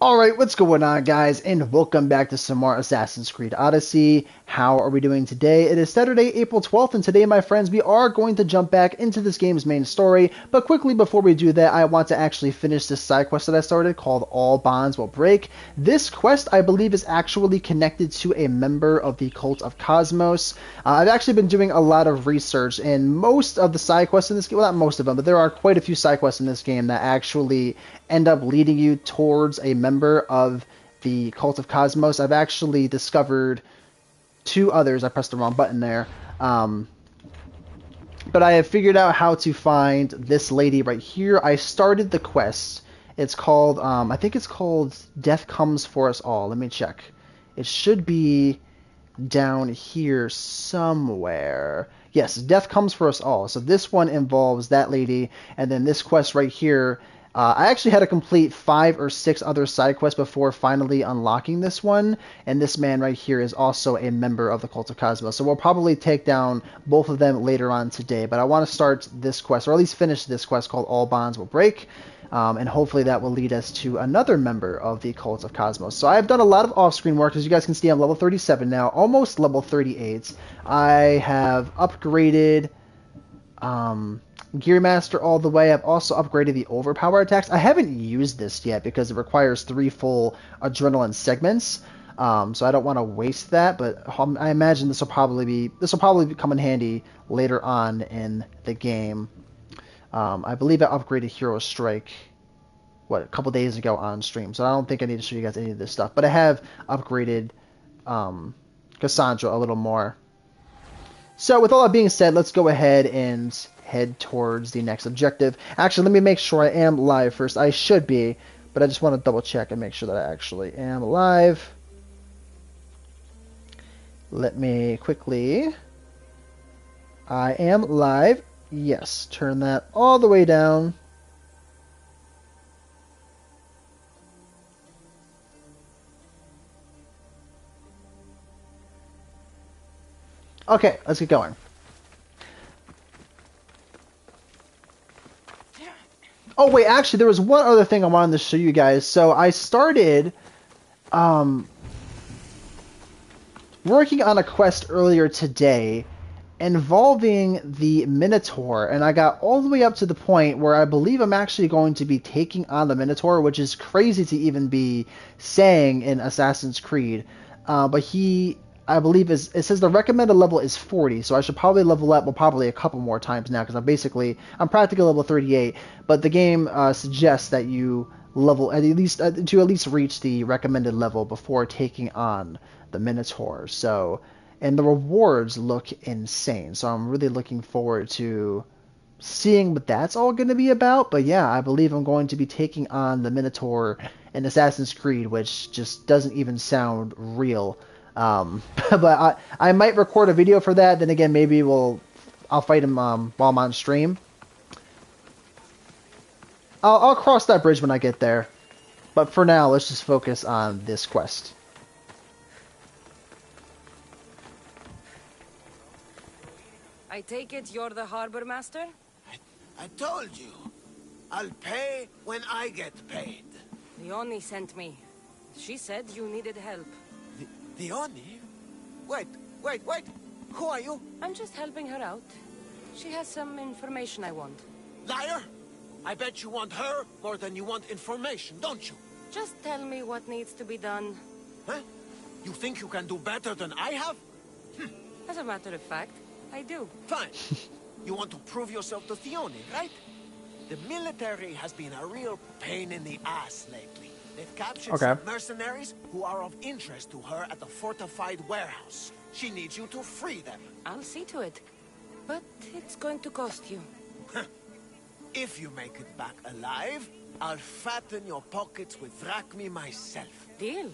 Alright, what's going on, guys, and welcome back to some more Assassin's Creed Odyssey. How are we doing today? It is Saturday, April 12th, and today, my friends, we are going to jump back into this game's main story. But quickly, before we do that, I want to actually finish this side quest that I started called All Bonds Will Break. This quest, I believe, is actually connected to a member of the Cult of Cosmos. I've actually been doing a lot of research, and most of the side quests in this game, well, not most of them, but there are quite a few side quests in this game that actually end up leading you towards a member of the Cult of Cosmos. I've actually discovered two others. I pressed the wrong button there. But I have figured out how to find this lady right here. I started the quest. It's called, I think it's called Death Comes for Us All. Let me check. It should be down here somewhere. Yes, Death Comes for Us All. So this one involves that lady, and then this quest right here. I actually had to complete 5 or 6 other side quests before finally unlocking this one, and this man right here is also a member of the Cult of Cosmos. So we'll probably take down both of them later on today, but I want to start this quest, or at least finish this quest called All Bonds Will Break. And hopefully that will lead us to another member of the Cult of Cosmos. So I've done a lot of off-screen work. As you guys can see, I'm level 37 now, almost level 38. I have upgraded Gear Master all the way. I've also upgraded the overpower attacks. I haven't used this yet because it requires 3 full adrenaline segments. So I don't want to waste that, but I imagine this will probably come in handy later on in the game. I believe I upgraded Hero Strike, a couple days ago on stream, so I don't think I need to show you guys any of this stuff. But I have upgraded Cassandra a little more. So with all that being said, let's go ahead and head towards the next objective. Actually, let me make sure I am live first. I should be, but I just want to double check and make sure that I actually am live. Let me quickly... I am live. Yes, turn that all the way down. Okay, let's get going. Oh wait, actually there was one other thing I wanted to show you guys. So I started working on a quest earlier today involving the Minotaur, and I got all the way up to the point where I believe I'm actually going to be taking on the Minotaur, which is crazy to even be saying in Assassin's Creed. But he, I believe, it says the recommended level is 40, so I should probably level up, well, probably a couple more times now, because I'm practically level 38, but the game suggests that you level at least reach the recommended level before taking on the Minotaur. So, and the rewards look insane, so I'm really looking forward to seeing what that's all going to be about. But yeah, I believe I'm going to be taking on the Minotaur in Assassin's Creed, which just doesn't even sound real. But I might record a video for that. Then again, maybe I'll fight him while I'm on stream. I'll cross that bridge when I get there. But for now, let's just focus on this quest. I take it you're the harbor master? I told you. I'll pay when I get paid. Leonie sent me. She said you needed help. Leonie? Wait. Who are you? I'm just helping her out. She has some information I want. Liar! I bet you want her more than you want information, don't you? Just tell me what needs to be done. Huh? You think you can do better than I have? As a matter of fact, I do. Fine. You want to prove yourself to Leonie, right? The military has been a real pain in the ass lately. They've captured some mercenaries who are of interest to her at the fortified warehouse. She needs you to free them. I'll see to it. But it's going to cost you. If you make it back alive, I'll fatten your pockets with drachmi myself. Deal.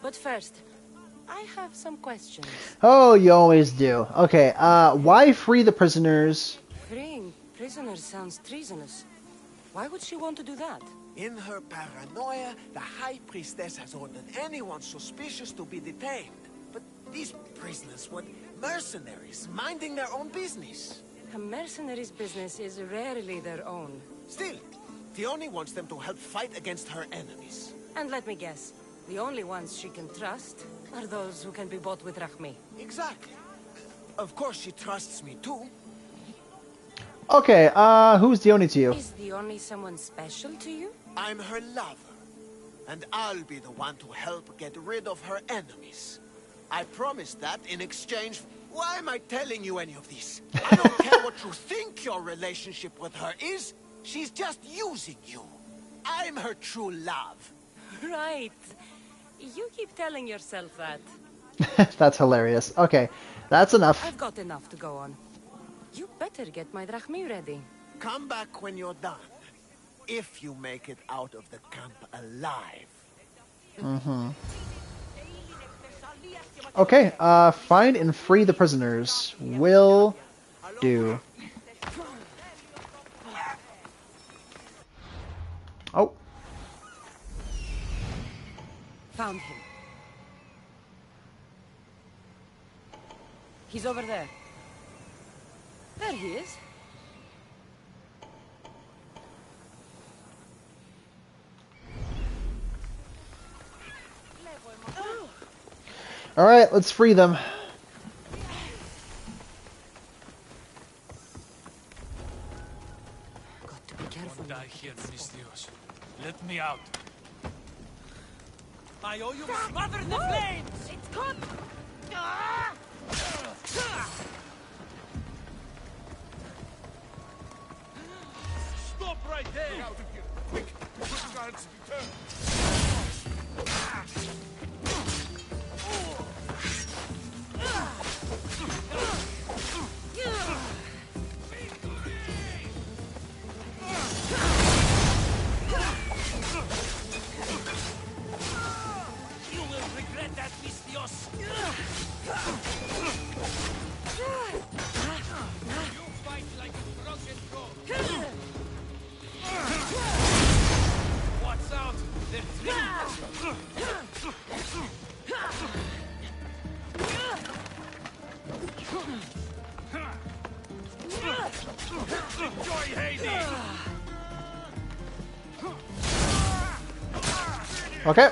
But first, I have some questions. Oh, you always do. Okay, why free the prisoners? Freeing prisoners sounds treasonous. Why would she want to do that? In her paranoia, the High Priestess has ordered anyone suspicious to be detained. But these prisoners were mercenaries, minding their own business. A mercenary's business is rarely their own. Still, Theone wants them to help fight against her enemies. And let me guess, the only ones she can trust are those who can be bought with Rahmi. Exactly. Of course she trusts me too. Okay, who's Dione to you? Is Dione someone special to you? I'm her lover. And I'll be the one to help get rid of her enemies. I promise that in exchange... Why am I telling you any of this? I don't care what you think your relationship with her is. She's just using you. I'm her true love. Right. You keep telling yourself that. That's hilarious. Okay, that's enough. I've got enough to go on. You better get my drachmi ready. Come back when you're done. If you make it out of the camp alive. Mm-hmm. Okay, find and free the prisoners. Will do. Oh. Found him. He's over there. There he is. Alright, let's free them. Got to be careful. Die here, Misthios. Let me out. I owe you. Smother the flames! It's caught! Stop right there! Out of here! Quick! Quick, guards! Return! You will regret that, Misthios! You fight like a drunken dog! Watch out! They're Enjoy Hades! Okay.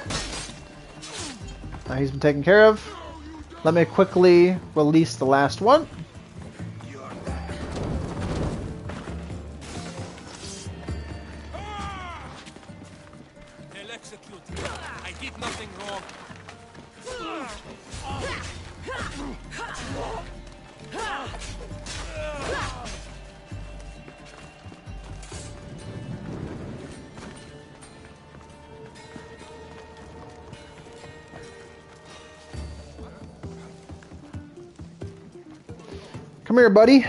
Now he's been taken care of. Let me quickly release the last one. They'll execute you. I did nothing wrong. Come here, buddy.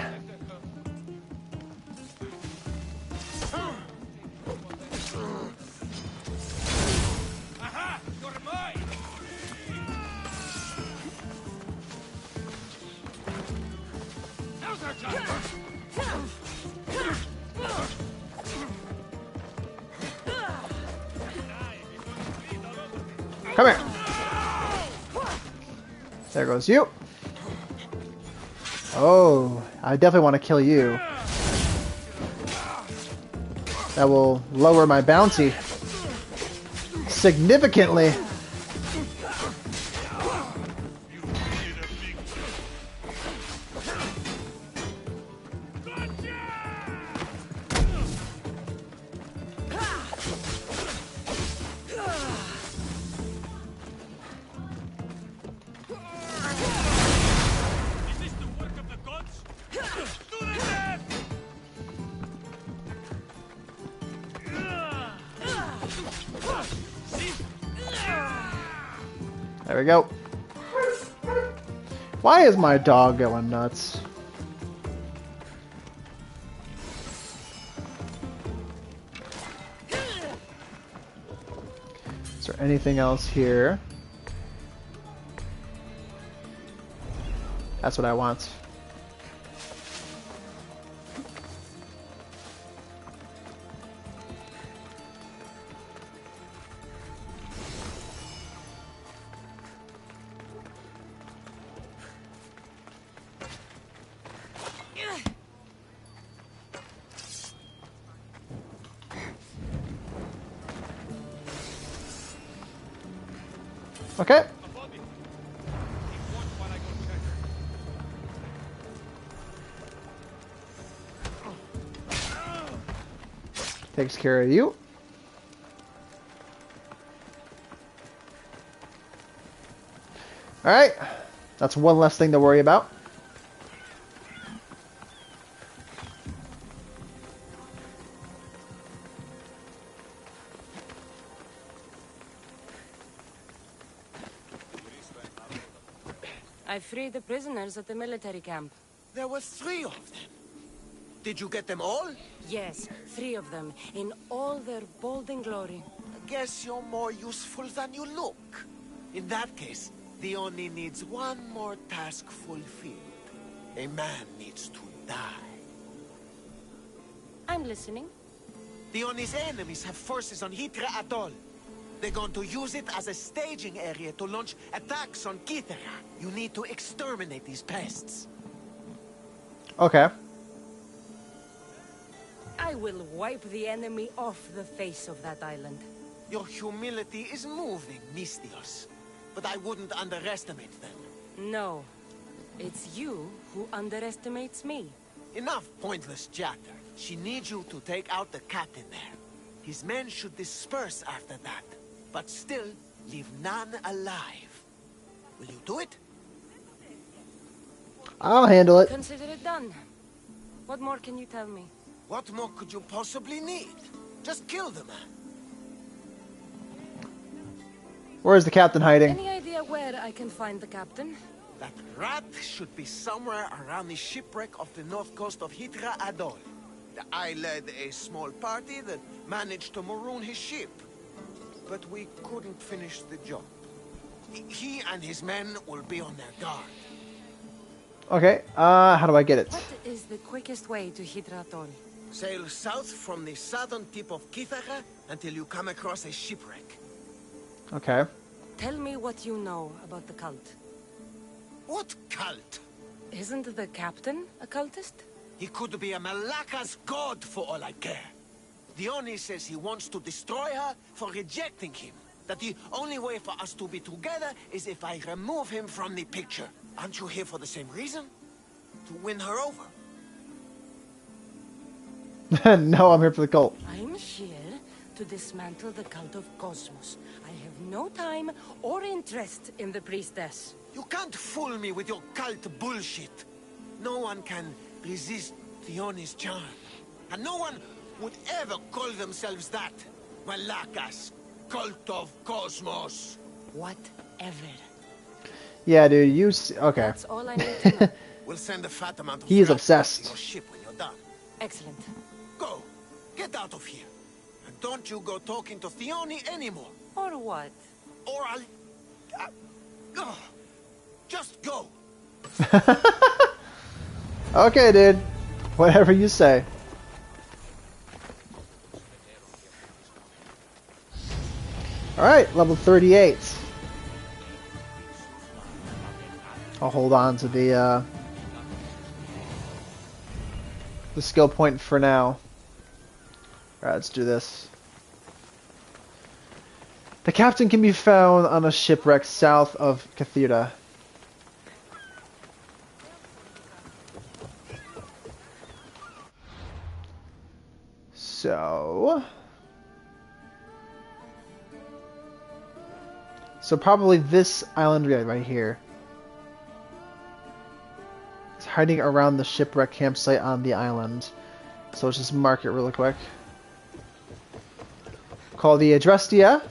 Aha! You're mine! Now's our time! Come here. There goes you. Oh, I definitely want to kill you. That will lower my bounty significantly. Is this the work of the gods? Do the death! There we go. Why is my dog going nuts? Is there anything else here? That's what I want. Okay. A body. Keep watch while I go check. Takes care of you. Alright. That's one less thing to worry about. I freed the prisoners at the military camp. There were 3 of them. Did you get them all? Yes, 3 of them, in all their bold and glory. I guess you're more useful than you look. In that case, the Oni needs one more task fulfilled. A man needs to die. I'm listening. The Oni's enemies have forces on Hydra Atoll. They're going to use it as a staging area to launch attacks on Kithera. You need to exterminate these pests. Okay. I will wipe the enemy off the face of that island. Your humility is moving, Mistios. But I wouldn't underestimate them. No, it's you who underestimates me. Enough pointless chatter. She needs you to take out the captain there. His men should disperse after that, but still leave none alive. Will you do it? I'll handle it. Consider it done. What more can you tell me? What more could you possibly need? Just kill the man. Where's the captain hiding? Any idea where I can find the captain? That rat should be somewhere around the shipwreck off the north coast of Hydra Atoll. I led a small party that managed to maroon his ship. But we couldn't finish the job. He and his men will be on their guard. Okay, how do I get it? What is the quickest way to Hydra Atoll? Sail south from the southern tip of Kithara until you come across a shipwreck. Okay. Tell me what you know about the cult. What cult? Isn't the captain a cultist? He could be a Malaka's god for all I care. The Oni says he wants to destroy her for rejecting him. That the only way for us to be together is if I remove him from the picture. Aren't you here for the same reason? To win her over? No, I'm here for the cult. I'm here to dismantle the cult of Cosmos. I have no time or interest in the priestess. You can't fool me with your cult bullshit. No one can resist Theoni's charm. And no one would ever call themselves that. Malaka's cult of Cosmos. Whatever. Yeah, dude, okay. That's all I need to know. We'll send a fat amount of He is rat obsessed. to your ship when you're done. Excellent. Go. Get out of here. And don't you go talking to Theoni anymore. Or what? Or I'll... just go. Okay, dude. Whatever you say. Alright, level 38. I'll hold on to the skill point for now. Alright, let's do this. The captain can be found on a shipwreck south of Cathedra. So probably this island right here. It's hiding around the shipwreck campsite on the island. So let's just mark it really quick. Call the Adrestia.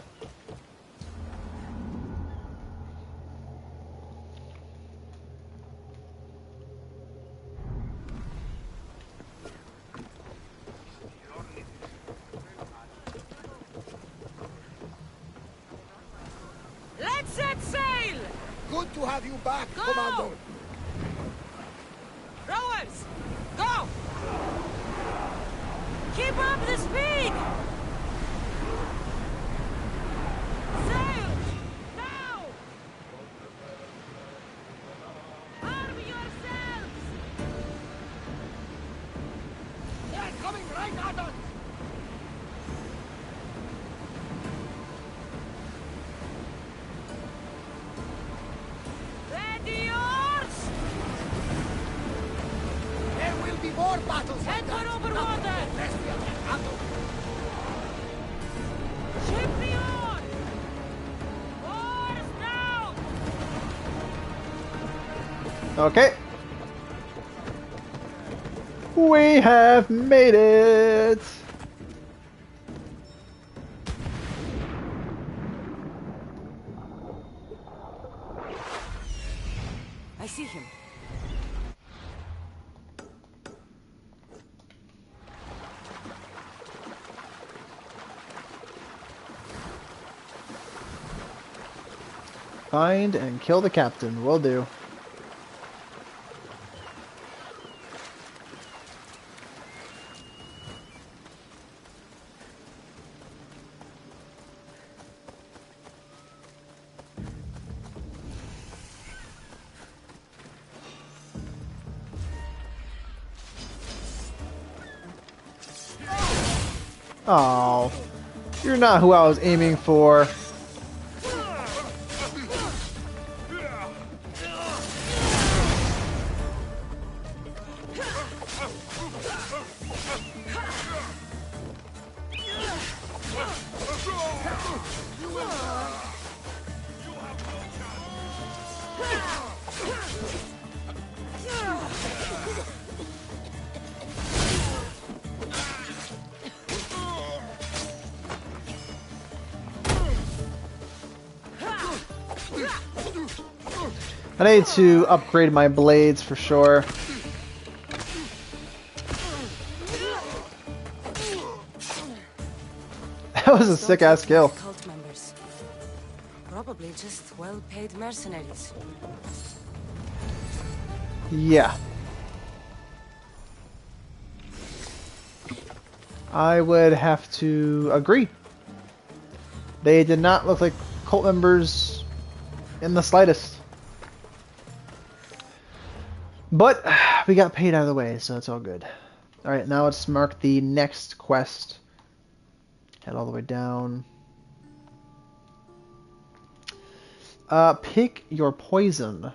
Let's set sail! Good to have you back, Go! Commander. Rowers, go! Keep up the speed! Sail! Now! Arm yourselves! They're coming right at us. Okay. We have made it! I see him. Find and kill the captain. Will do. Oh, you're not who I was aiming for. I need to upgrade my blades for sure. That was a sick ass kill. Cult members. Probably just well-paid mercenaries. Yeah. I would have to agree. They did not look like cult members in the slightest. But we got paid out of the way, so it's all good. Alright, now let's mark the next quest. Head all the way down. Pick your poison.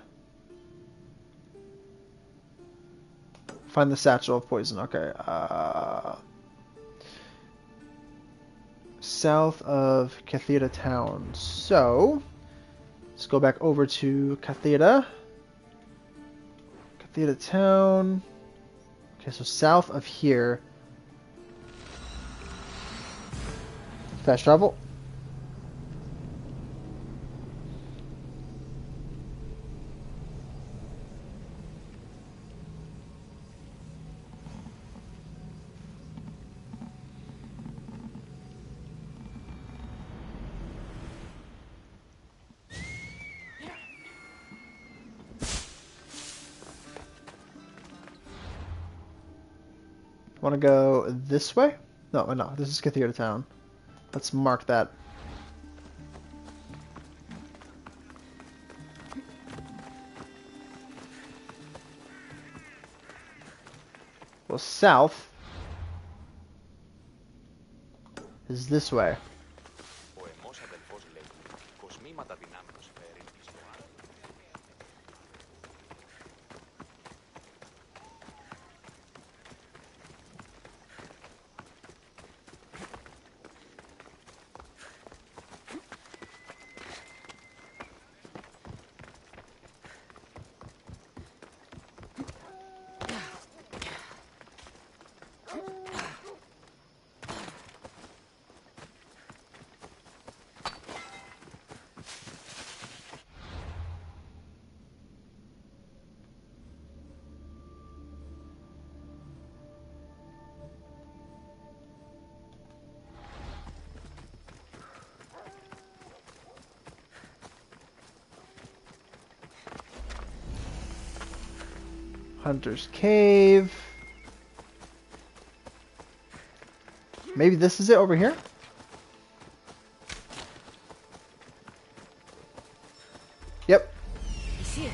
Find the satchel of poison. Okay. South of Cathedra Town. So, let's go back over to Cathedra. Cathedra Town. Okay, so south of here. Fast travel. Want to go this way? No, no, this is Cathedra Town. Let's mark that. Well, south is this way. Hunter's Cave. Maybe this is it over here? Yep. I see it.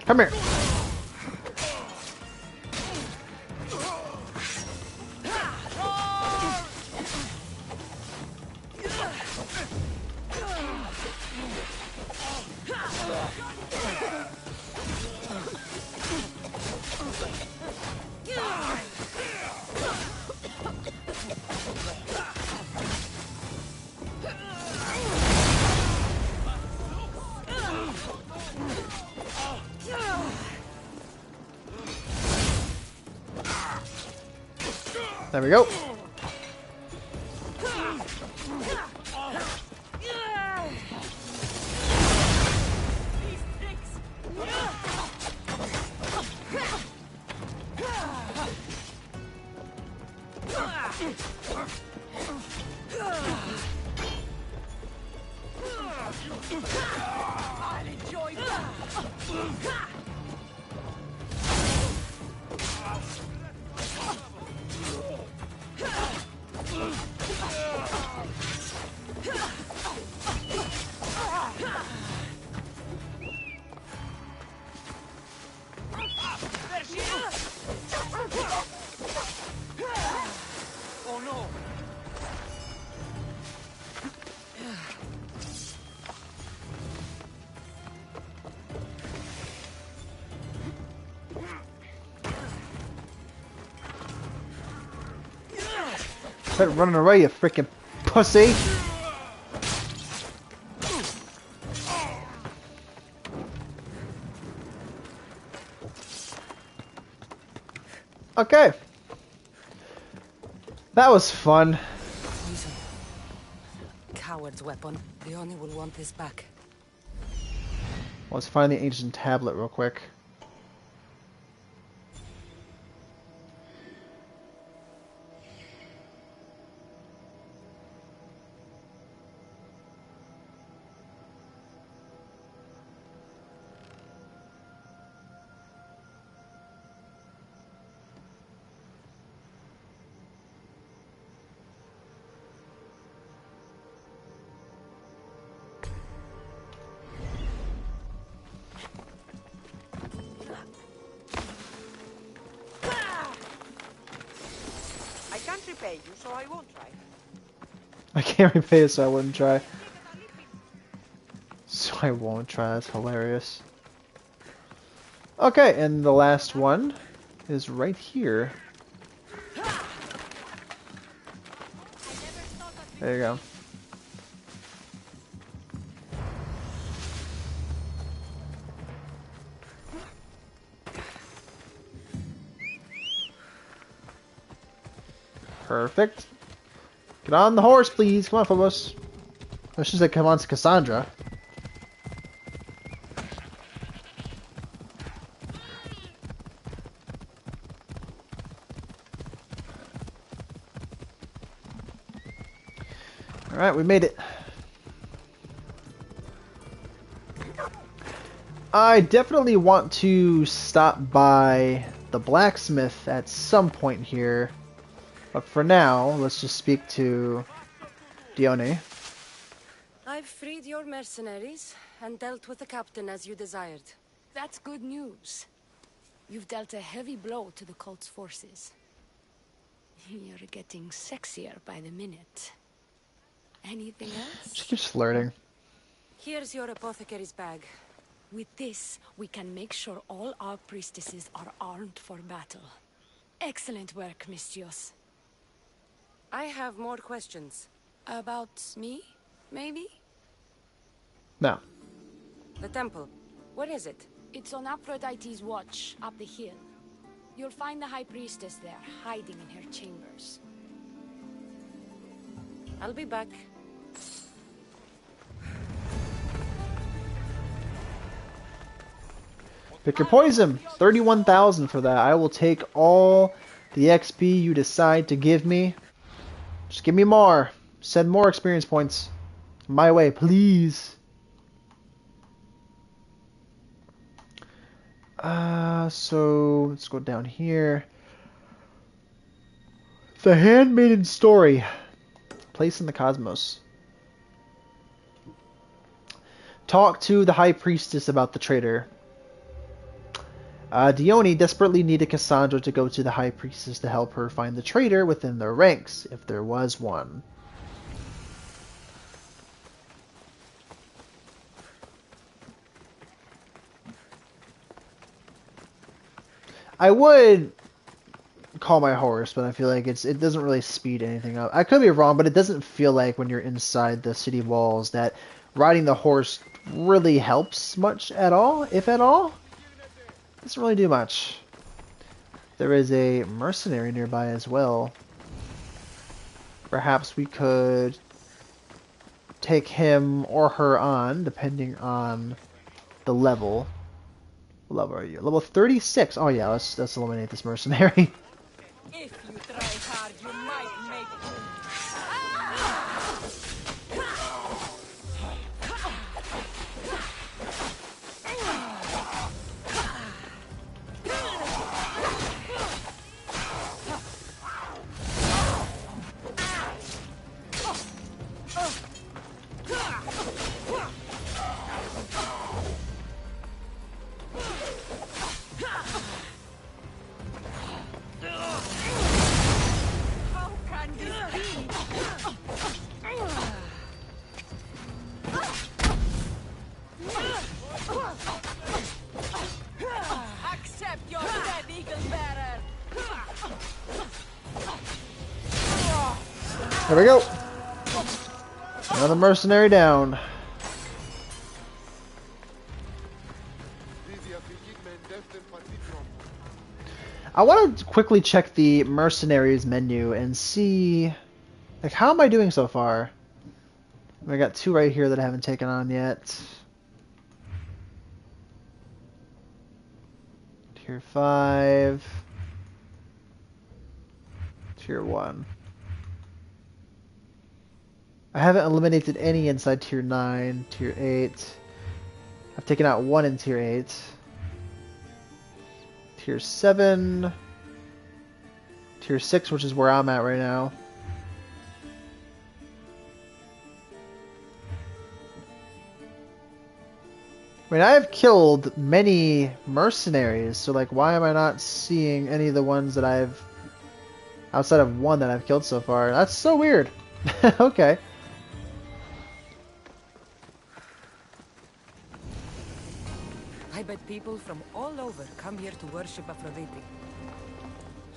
Come here. There we go. I'll enjoy that. Oh no! Quit running away, you freaking pussy! Okay. That was fun. Poison. Coward's weapon. Leone will want this back. Let's find the ancient tablet real quick. I can't repay you, so I won't try. I can't repay it, so I wouldn't try. So I won't try. That's hilarious. Okay, and the last one is right here. There you go. Perfect. Get on the horse, please. Come on, Phobos. I should say, come on to Cassandra. Alright, we made it. I definitely want to stop by the blacksmith at some point here. But for now, let's just speak to Dione. I've freed your mercenaries and dealt with the captain as you desired. That's good news. You've dealt a heavy blow to the cult's forces. You're getting sexier by the minute. Anything else? She keeps flirting. Here's your apothecary's bag. With this, we can make sure all our priestesses are armed for battle. Excellent work, Mistios. I have more questions. About me, maybe? No. The temple. What is it? It's on Aphrodite's watch, up the hill. You'll find the High Priestess there, hiding in her chambers. I'll be back. Pick your poison. 31,000 for that. I will take all the XP you decide to give me. Just give me more. Send more experience points my way, please. So let's go down here. The Handmaiden Story. Place in the Cosmos. Talk to the High Priestess about the traitor. Dione desperately needed Cassandra to go to the High Priestess to help her find the traitor within their ranks, if there was one. I would call my horse, but I feel like it doesn't really speed anything up. I could be wrong, but it doesn't feel like when you're inside the city walls that riding the horse really helps much at all, if at all. Doesn't really do much. There is a mercenary nearby as well. Perhaps we could take him or her on, depending on the level. What level are you? Level 36. Oh yeah, let's eliminate this mercenary. If you try hard, you might make it. How can this be? Accept your dead, eagle bearer. There we go. Another mercenary down. I want to quickly check the mercenaries menu and see, like, how am I doing so far? I got 2 right here that I haven't taken on yet. Tier 5. Tier 1. I haven't eliminated any inside Tier 9, Tier 8. I've taken out 1 in Tier 8. Tier 7. Tier 6, which is where I'm at right now. I mean, I have killed many mercenaries, so like, why am I not seeing any of the ones that I've... outside of 1 that I've killed so far? That's so weird. Okay. I bet people from all over come here to worship Aphrodite.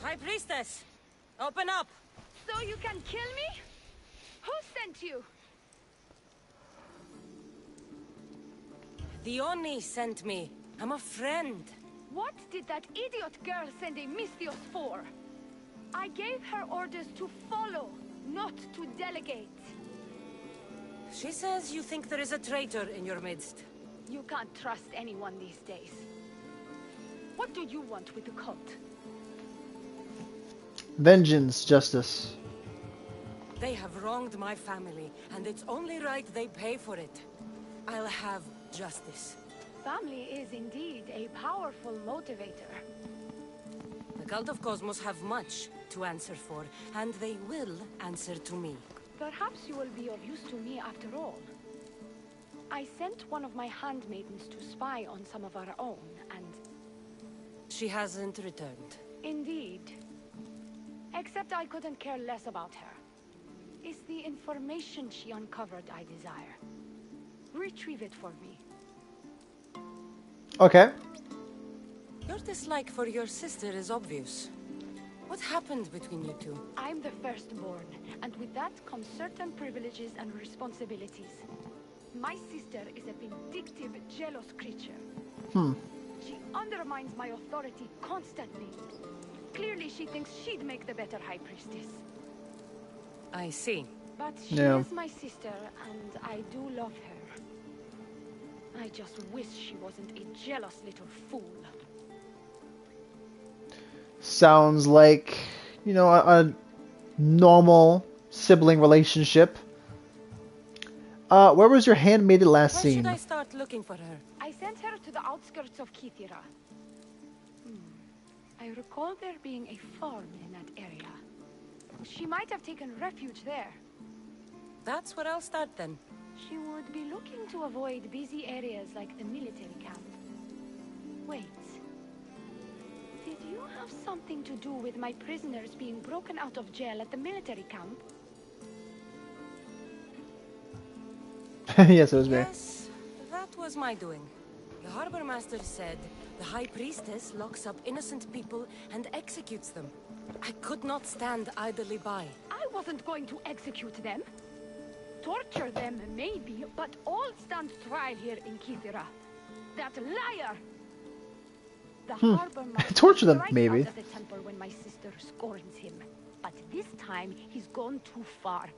High Priestess, open up! So you can kill me? Who sent you? The Oni sent me. I'm a friend. What did that idiot girl send a Mystios for? I gave her orders to follow, not to delegate. She says you think there is a traitor in your midst. You can't trust anyone these days. What do you want with the cult? Vengeance, justice. They have wronged my family, and it's only right they pay for it. I'll have justice. Family is indeed a powerful motivator. The Cult of Cosmos have much to answer for, and they will answer to me. Perhaps you will be of use to me after all. I sent one of my handmaidens to spy on some of our own, and... She hasn't returned. Indeed. Except I couldn't care less about her. It's the information she uncovered I desire. Retrieve it for me. Okay. Your dislike for your sister is obvious. What happened between you two? I'm the firstborn, and with that comes certain privileges and responsibilities. My sister is a vindictive, jealous creature. She undermines my authority constantly. Clearly she thinks she'd make the better High Priestess. I see. But she is my sister, and I do love her. I just wish she wasn't a jealous little fool. Sounds like, you know, a normal sibling relationship. Where was your handmaiden last Where seen? should I start looking for her? I sent her to the outskirts of Kithira. I recall there being a farm in that area. She might have taken refuge there. That's where I'll start then. She would be looking to avoid busy areas like the military camp. Wait. Did you have something to do with my prisoners being broken out of jail at the military camp? Yes, it was me. Yes, that was my doing. The harbor master said the High Priestess locks up innocent people and executes them. I could not stand idly by. I wasn't going to execute them. Torture them, maybe, but all stand trial here in Kithira. That liar! The harbor master Torture them, strikes maybe. out at the temple when my sister scorns him. But this time, he's gone too far.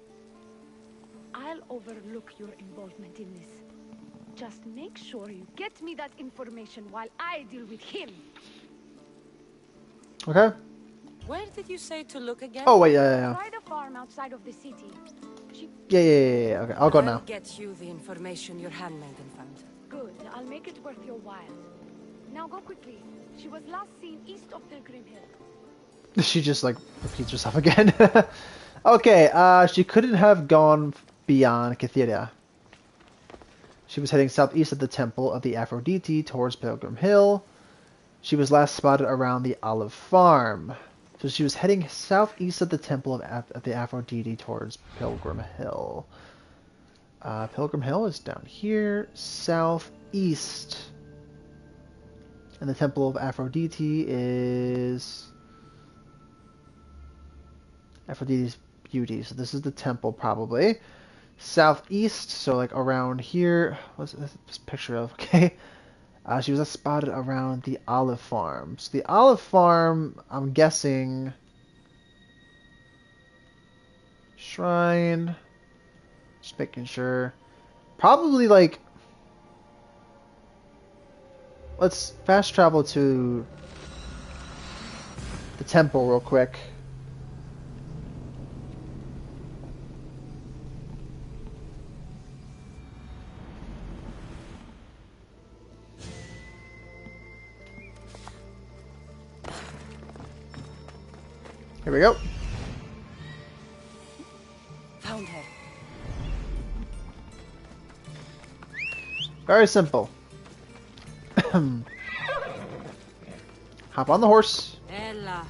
I'll overlook your involvement in this. Just make sure you get me that information while I deal with him. Okay. Where did you say to look again? Oh wait, yeah. Try the farm outside of the city. Yeah. Okay, I'll go now. I'll get you the information your handmaiden found. Good. I'll make it worth your while. Now go quickly. She was last seen east of Pilgrim Hill. She just like repeats herself again. Okay, she couldn't have gone beyond Kytheria. She was heading southeast of the temple of the Aphrodite towards Pilgrim Hill. She was last spotted around the olive farm. So she was heading southeast of the temple of the Aphrodite towards Pilgrim Hill. Pilgrim Hill is down here, southeast. And the temple of Aphrodite is Aphrodite's beauty. So this is the temple probably. Southeast, so like around here. What's this picture of? Okay. She was spotted around the olive farm. So the olive farm, I'm guessing. Shrine. Just making sure. Probably like. Let's fast travel to the temple real quick. Here we go. Found her. Very simple. Hop on the horse. Ella.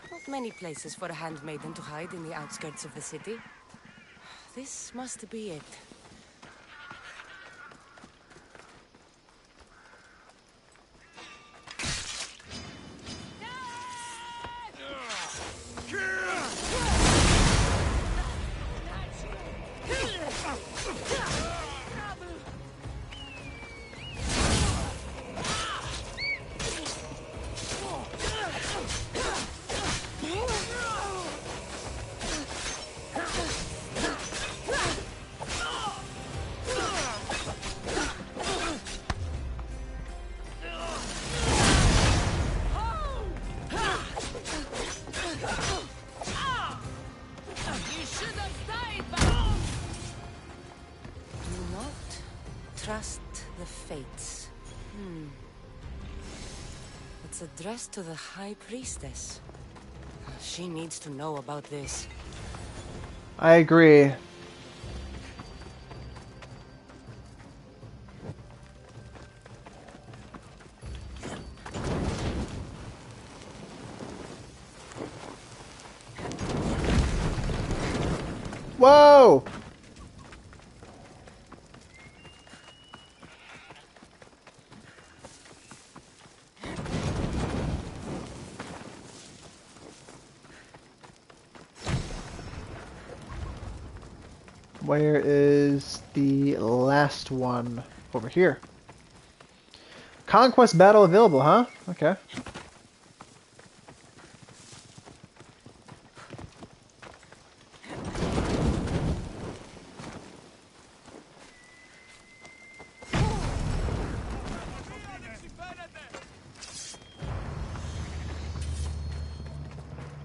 Not many places for a handmaiden to hide in the outskirts of the city. This must be it. Trust the fates. It's addressed to the High Priestess. She needs to know about this. I agree. Whoa! Where is the last one? Over here. Conquest battle available, huh? Okay.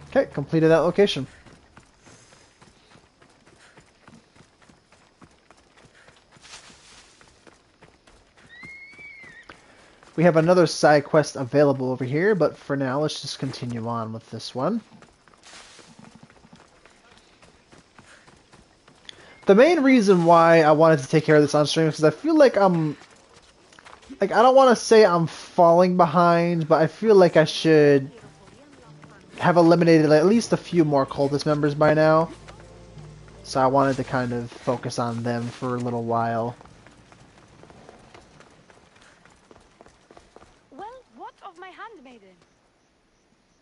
Okay, completed that location. We have another side quest available over here, but for now, let's just continue on with this one. The main reason why I wanted to take care of this on stream is because I feel like I'm... Like, I don't want to say I'm falling behind, but I feel like I should have eliminated at least a few more cultist members by now. So I wanted to kind of focus on them for a little while.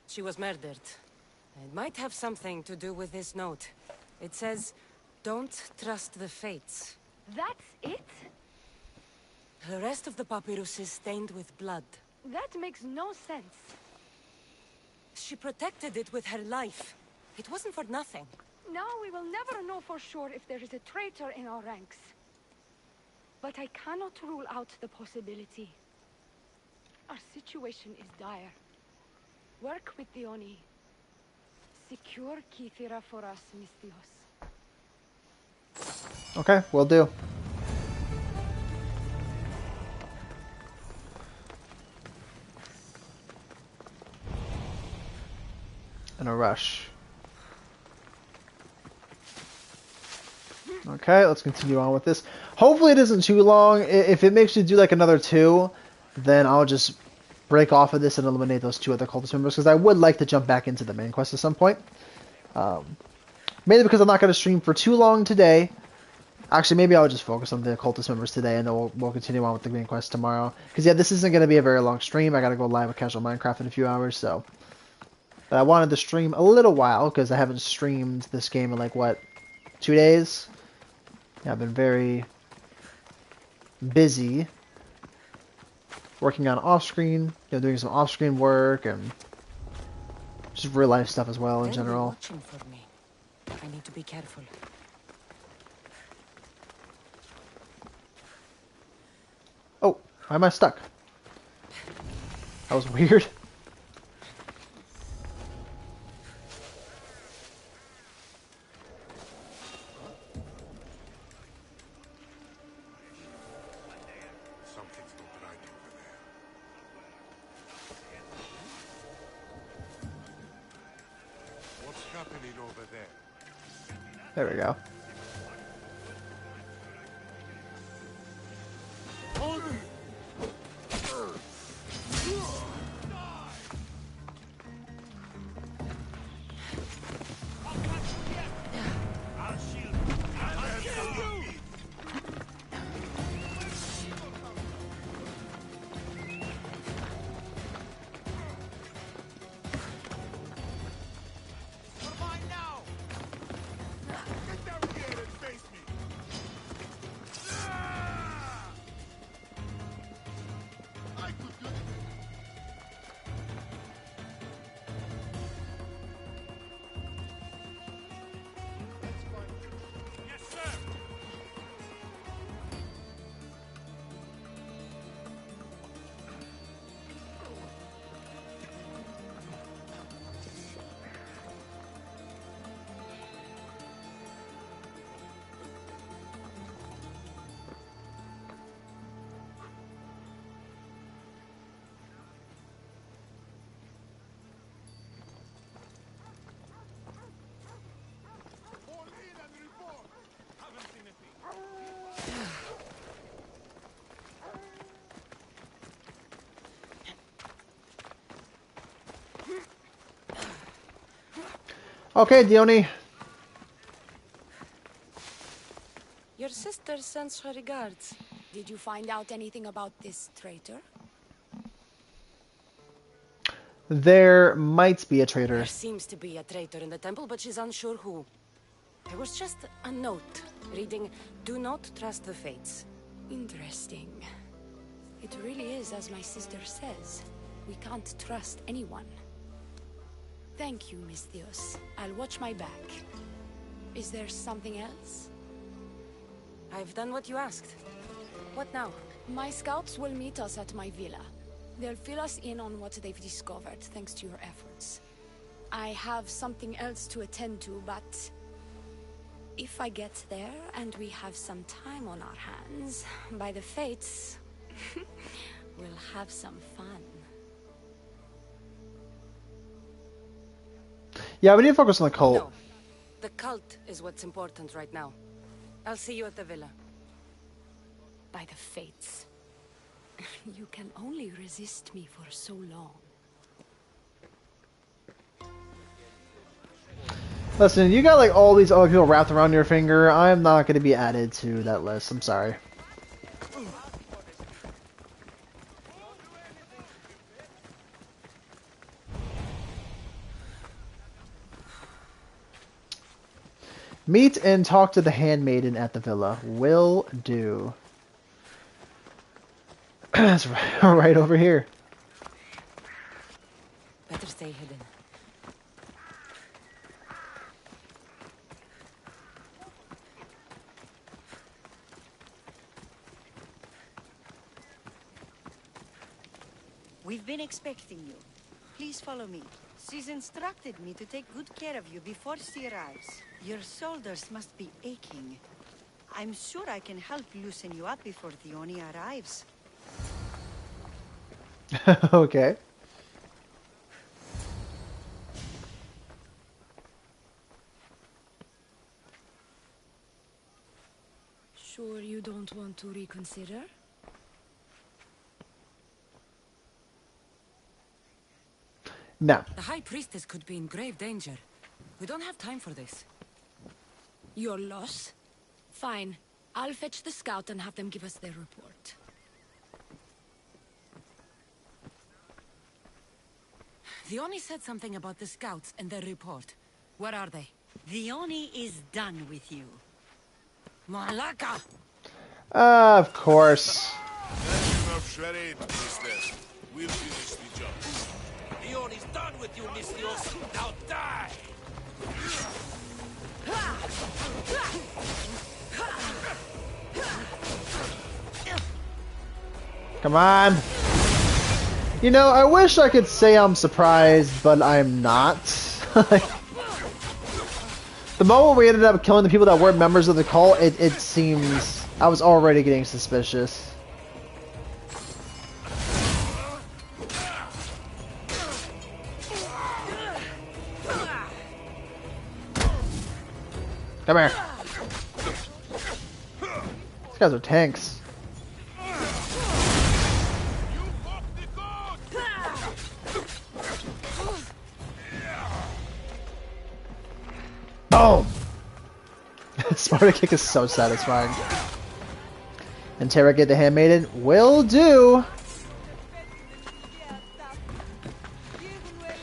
She was murdered. It might have something to do with this note. It says, "Don't trust the fates." That's it? The rest of the papyrus is stained with blood. That makes no sense. She protected it with her life. It wasn't for nothing. Now we will never know for sure if there is a traitor in our ranks. But I cannot rule out the possibility. Our situation is dire. Work with the Oni. Secure Kithira for us, Misthios. Okay, will do. In a rush. Okay, let's continue on with this. Hopefully it isn't too long. If it makes you do like another 2, then I'll just break off of this and eliminate those 2 other cultist members, because I would like to jump back into the main quest at some point. Mainly because I'm not going to stream for too long today. Actually, maybe I'll just focus on the cultist members today, and then we'll continue on with the main quest tomorrow. Because yeah, this isn't going to be a very long stream. I got to go live with Casual Minecraft in a few hours, so... But I wanted to stream a little while, because I haven't streamed this game in like, what, 2 days? Yeah, I've been very busy working on off-screen, doing some off-screen work, and just real life stuff as well in general. Watching for me. I need to be careful. Oh, why am I stuck? That was weird. There we go. Okay, Dione. Your sister sends her regards. Did you find out anything about this traitor? There might be a traitor. There seems to be a traitor in the temple, but she's unsure who. There was just a note reading, "Do not trust the fates." Interesting. It really is as my sister says. We can't trust anyone. Thank you, Misthios. I'll watch my back. Is there something else? I've done what you asked. What now? My scouts will meet us at my villa. They'll fill us in on what they've discovered, thanks to your efforts. I have something else to attend to, but... if I get there and we have some time on our hands, by the fates, we'll have some fun. Yeah, we need to focus on the cult. No. The cult is what's important right now. I'll see you at the villa. By the fates. You can only resist me for so long. Listen, you got like all these other people wrapped around your finger. I'm not going to be added to that list. I'm sorry. Meet and talk to the handmaiden at the villa. Will do. That's right over here. Better stay hidden. We've been expecting you. Please follow me. She's instructed me to take good care of you before she arrives. Your shoulders must be aching. I'm sure I can help loosen you up before Theoni arrives. Okay. Sure you don't want to reconsider? No. The High Priestess could be in grave danger. We don't have time for this. Your loss? Fine. I'll fetch the scout and have them give us their report. Theoni said something about the scouts and their report. Where are they? Theoni is done with you. Malaka! Of course. That's enough charade, priestess. We'll finish the job. Leone's done with you, Mistios. Now die! Come on. You know, I wish I could say I'm surprised, but I'm not. The moment we ended up killing the people that weren't members of the cult, it seems... I was already getting suspicious. Come here. These guys are tanks. Boom! Sparta kick is so satisfying. Interrogate the handmaiden. Will do!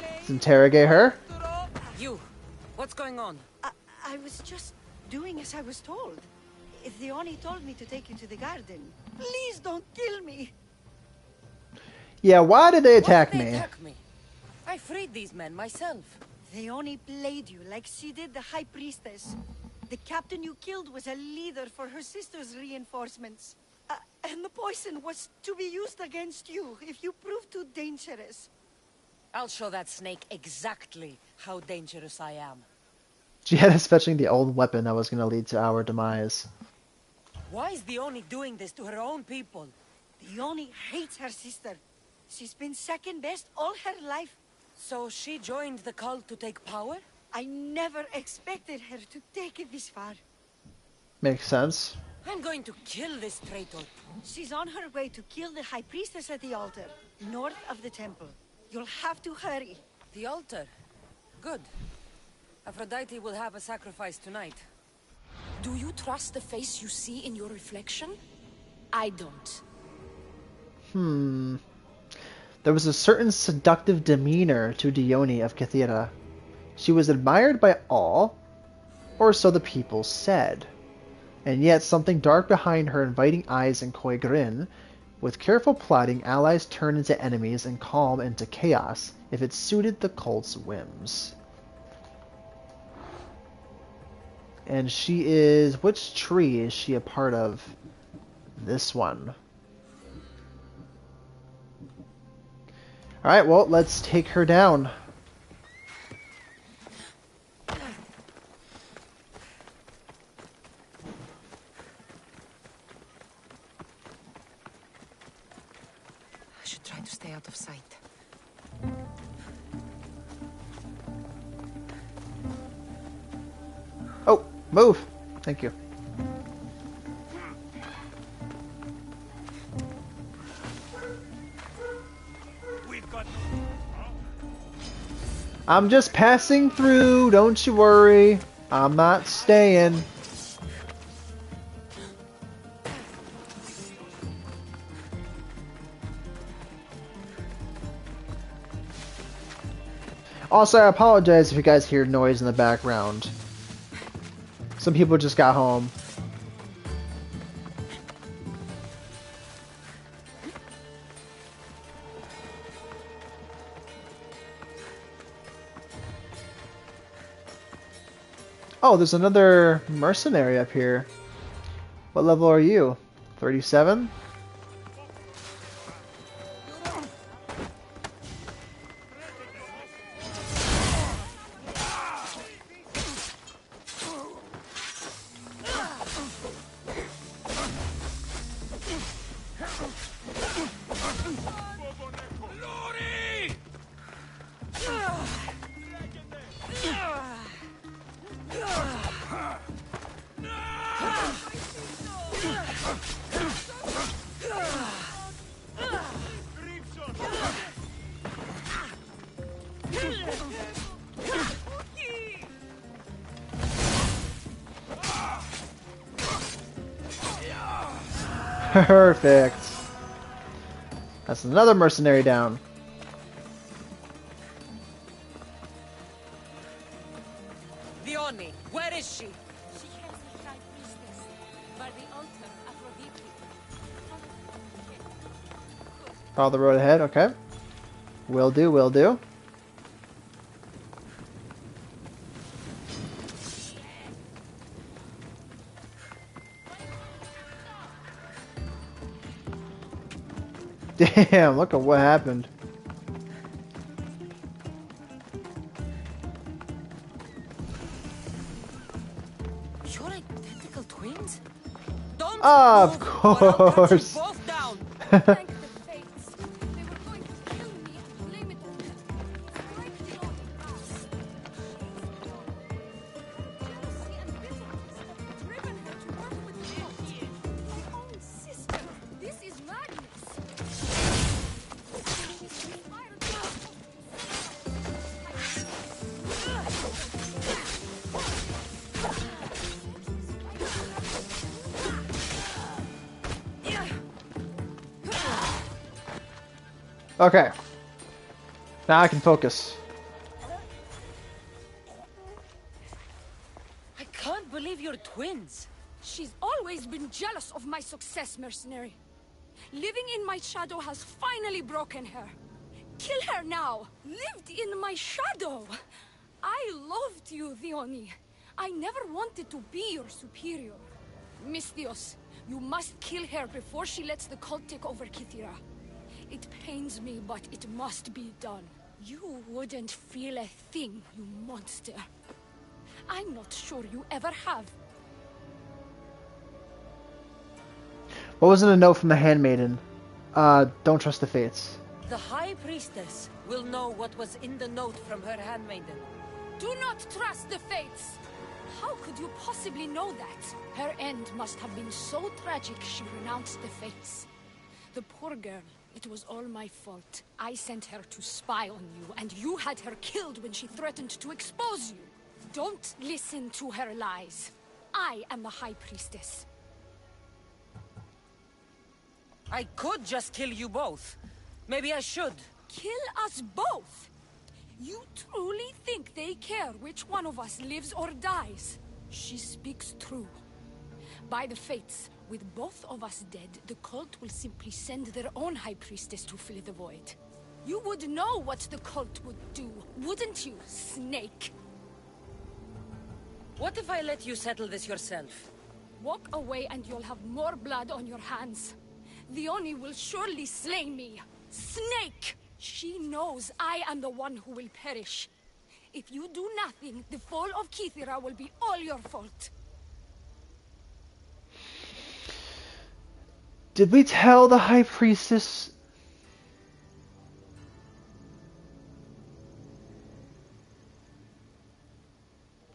Let's interrogate her. You! What's going on? I was just doing as I was told. Theoni told me to take you to the garden. Please don't kill me! Yeah, why did they attack Why did me? they attack me? I freed these men myself. Theoni played you like she did the High Priestess. The captain you killed was a leader for her sister's reinforcements. And the poison was to be used against you if you prove too dangerous. I'll show that snake exactly how dangerous I am. She had us fetching the old weapon that was going to lead to our demise. Why is Theoni doing this to her own people? Theoni hates her sister. She's been second best all her life. So she joined the cult to take power? I never expected her to take it this far. Makes sense. I'm going to kill this traitor. She's on her way to kill the High Priestess at the altar, north of the temple. You'll have to hurry. The altar? Good. Aphrodite will have a sacrifice tonight. Do you trust the face you see in your reflection? I don't. There was a certain seductive demeanor to Dione of Kythera. She was admired by all, or so the people said. And yet something dark behind her inviting eyes and coy grin. With careful plotting, allies turned into enemies and calm into chaos if it suited the cult's whims. And she is... which tree is she a part of? This one. Alright, well, let's take her down. I should try to stay out of sight. Oh, move! Thank you. I'm just passing through, don't you worry. I'm not staying. Also, I apologize if you guys hear noise in the background. Some people just got home. Oh, there's another mercenary up here. What level are you? 37? Perfect. That's another mercenary down. Dione, where is she? She has the High Priestess by the altar, Aphrodite. Follow the road ahead, okay. Will do, will do. Damn, look at what happened. You're identical twins? Don't Of move, or I'll cut you course. both down. Thank the fates. They were going to kill me and blame it on them. Strike the only us. Jealousy and bitterness have driven her to work with me. My own sister. This is madness. She's inspired Okay. Now I can focus. I can't believe you're twins. She's always been jealous of my success, mercenary. Living in my shadow has finally broken her. Kill her now! Lived in my shadow! I loved you, Dione. I never wanted to be your superior. Misthios, you must kill her before she lets the cult take over Kythera. It pains me, but it must be done. You wouldn't feel a thing, you monster. I'm not sure you ever have. What was in a note from the handmaiden? Don't trust the fates. The High Priestess will know what was in the note from her handmaiden. Do not trust the fates! How could you possibly know that? Her end must have been so tragic she renounced the fates. The poor girl, it was all my fault. I sent her to spy on you, and you had her killed when she threatened to expose you. Don't listen to her lies. I am the High Priestess. I could just kill you both. Maybe I should. Kill us both? You truly think they care which one of us lives or dies? She speaks true. By the fates, with both of us dead, the cult will simply send their own High Priestess to fill the void. You would know what the cult would do, wouldn't you, Snake? What if I let you settle this yourself? Walk away and you'll have more blood on your hands. The Oni will surely slay me. Snake! She knows I am the one who will perish. If you do nothing, the fall of Kythera will be all your fault. Did we tell the High Priestess?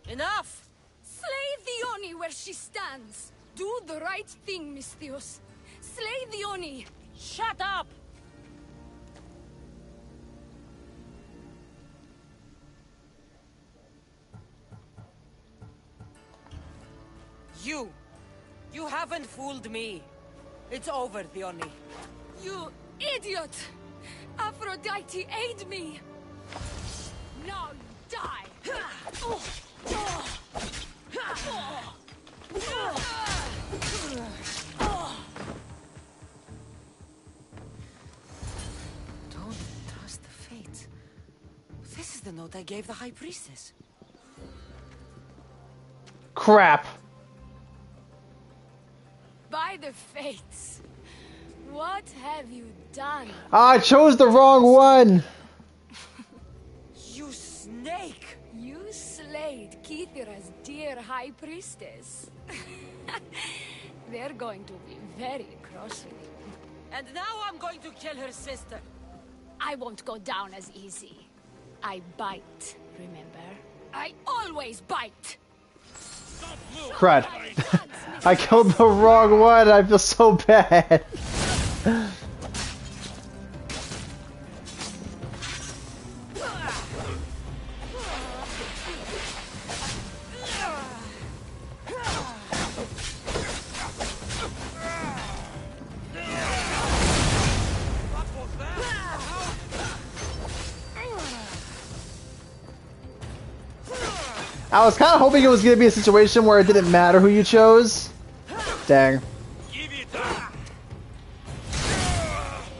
Enough! Slay the Oni where she stands. Do the right thing, Misthios. Slay the Oni. Shut up! You haven't fooled me. It's over, Dione. You idiot! Aphrodite, aid me! Now die! Don't trust the fates. This is the note I gave the High Priestess. crap. By the fates, what have you done? I chose the wrong one. You snake! You slayed Kithira's dear high priestess. They're going to be very cross with you. And now I'm going to kill her sister. I won't go down as easy. I bite, remember? I always bite! Crud. I killed the wrong one. I feel so bad. I was kind of hoping it was going to be a situation where it didn't matter who you chose. Dang. Give it up.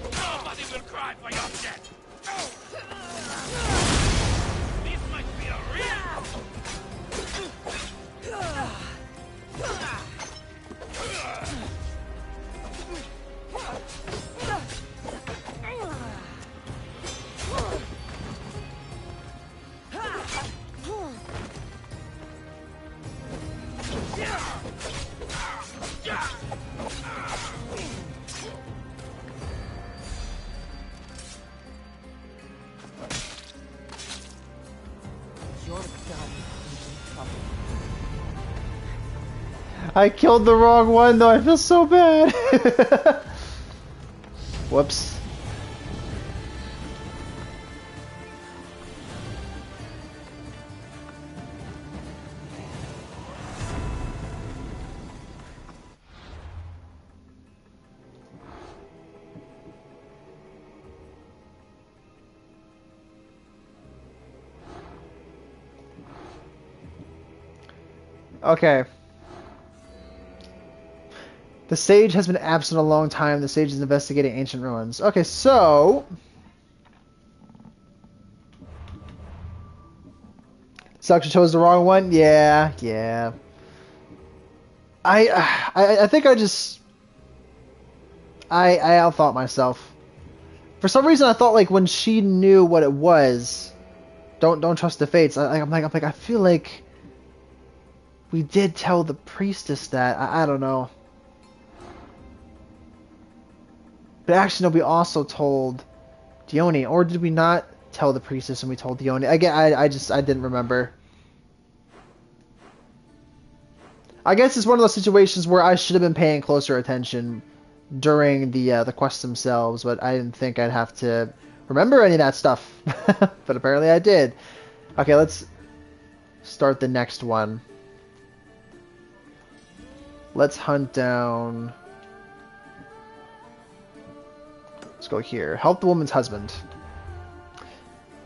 Nobody will cry for your death. This might be a real. I killed the wrong one though. I feel so bad. Whoops. Okay. The sage has been absent a long time. The sage is investigating ancient ruins. Okay, so... Sucks you chose the wrong one? Yeah. I think I just... I outthought myself. For some reason I thought like when she knew what it was, don't trust the fates. I'm like I feel like we did tell the priestess that. I don't know. But actually, no, we also told Dione, or did we not tell the priestess and we told Dione? Again, I didn't remember. I guess it's one of those situations where I should have been paying closer attention during the quests themselves, but I didn't think I'd have to remember any of that stuff. But apparently I did. Okay, let's start the next one. Let's hunt down... Let's go here. Help the woman's husband.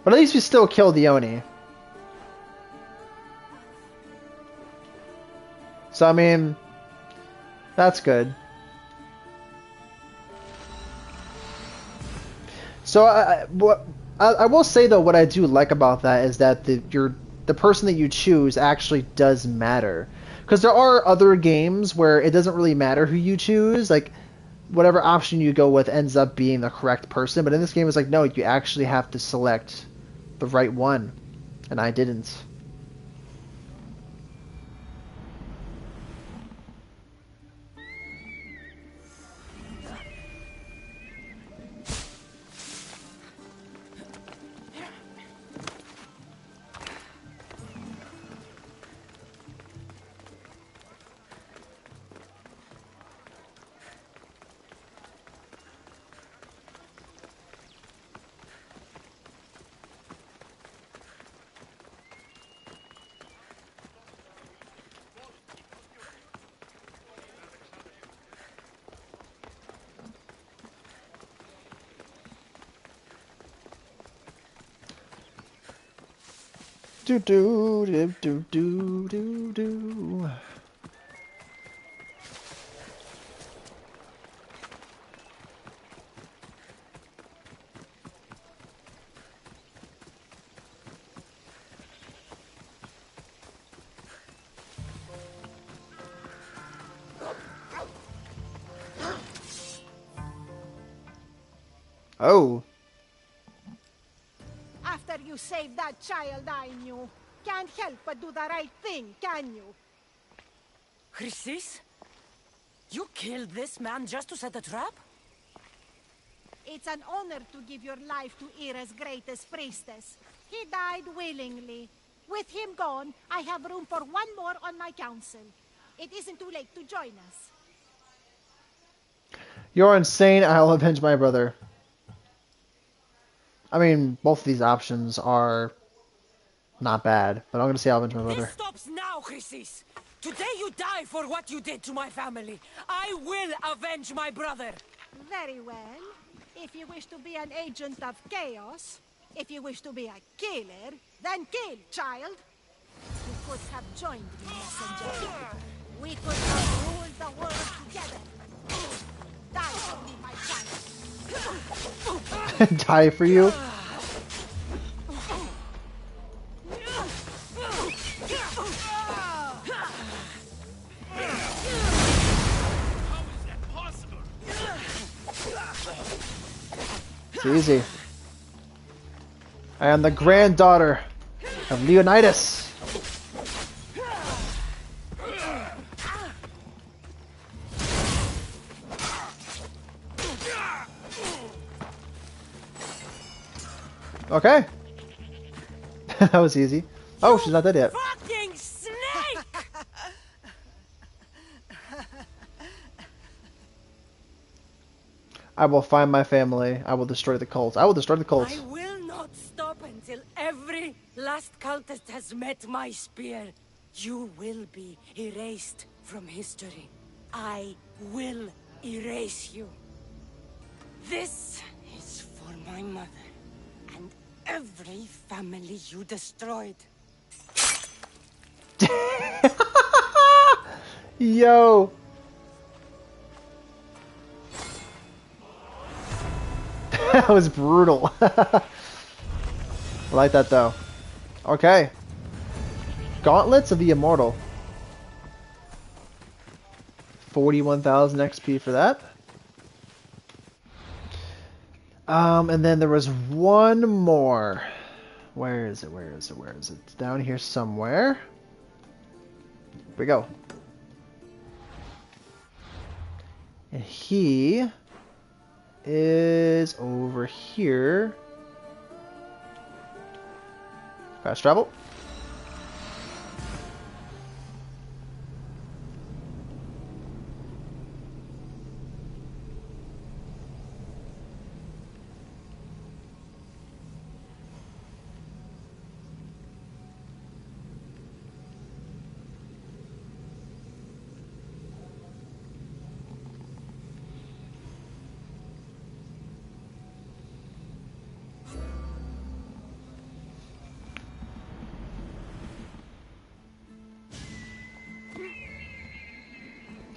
But at least we still killed Dione. So, I mean, that's good. So, I will say, though, what I do like about that is that the person that you choose actually does matter. Because there are other games where it doesn't really matter who you choose. Like, whatever option you go with ends up being the correct person. But in this game, it's like, no, you actually have to select the right one. And I didn't. Do do do do do do do. Oh. After you saved that child I knew, can't help but do the right thing, can you? Chrysis? You killed this man just to set a trap? It's an honor to give your life to Ira's greatest priestess. He died willingly. With him gone, I have room for one more on my council. It isn't too late to join us. You're insane. I'll avenge my brother. I mean, both of these options are not bad, but I'm going to say I'll avenge my brother. This stops now, Chrysis. Today you die for what you did to my family. I will avenge my brother. Very well. If you wish to be an agent of chaos, if you wish to be a killer, then kill, child. You could have joined me, messenger. We could have ruled the world together. Die for me, my child. Die for you? It's easy. I am the granddaughter of Leonidas. Okay. That was easy. Oh, she's not dead yet. Fucking snake! I will find my family. I will destroy the cult. I will destroy the cult. I will not stop until every last cultist has met my spear. You will be erased from history. I will erase you. This is for my mother and every family you destroyed. Yo. That was brutal. I like that though. Okay. Gauntlets of the Immortal. 41,000 XP for that. And then there was one more. Where is it? Where is it? Where is it? It's down here somewhere. Here we go. And he is over here. Fast travel.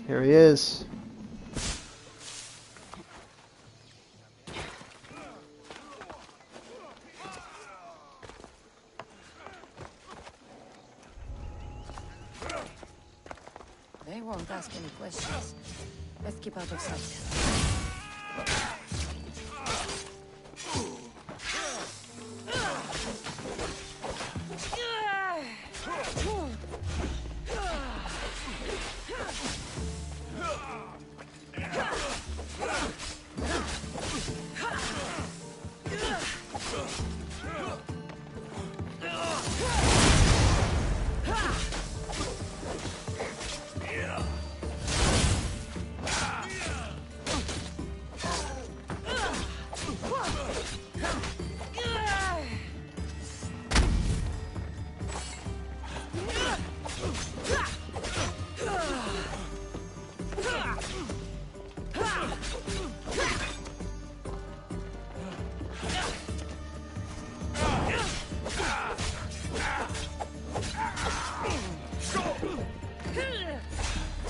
Here he is. They won't ask any questions. Let's keep out of sight.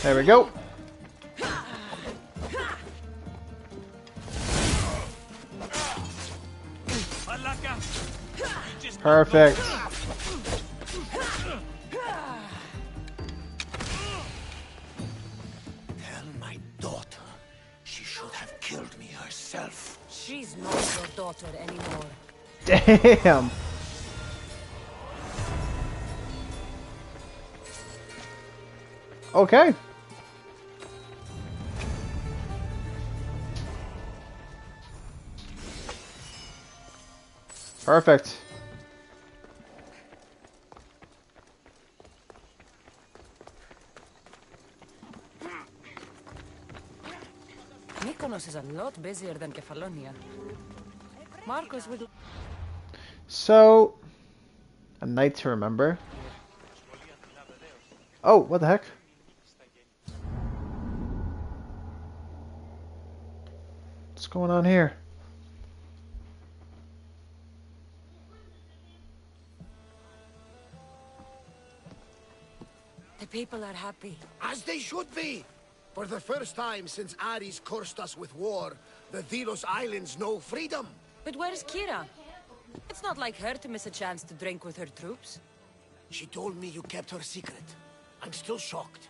There we go. Perfect. Tell my daughter she should have killed me herself. She's not your daughter anymore. Damn. Okay. Perfect. Mykonos is a lot busier than Kefalonia. Marcus would... So, a night to remember. Oh, what the heck? What's going on here? The people are happy. As they should be! For the first time since Ares cursed us with war, the Delos Islands know freedom! But where's Kira? It's not like her to miss a chance to drink with her troops. She told me you kept her secret. I'm still shocked.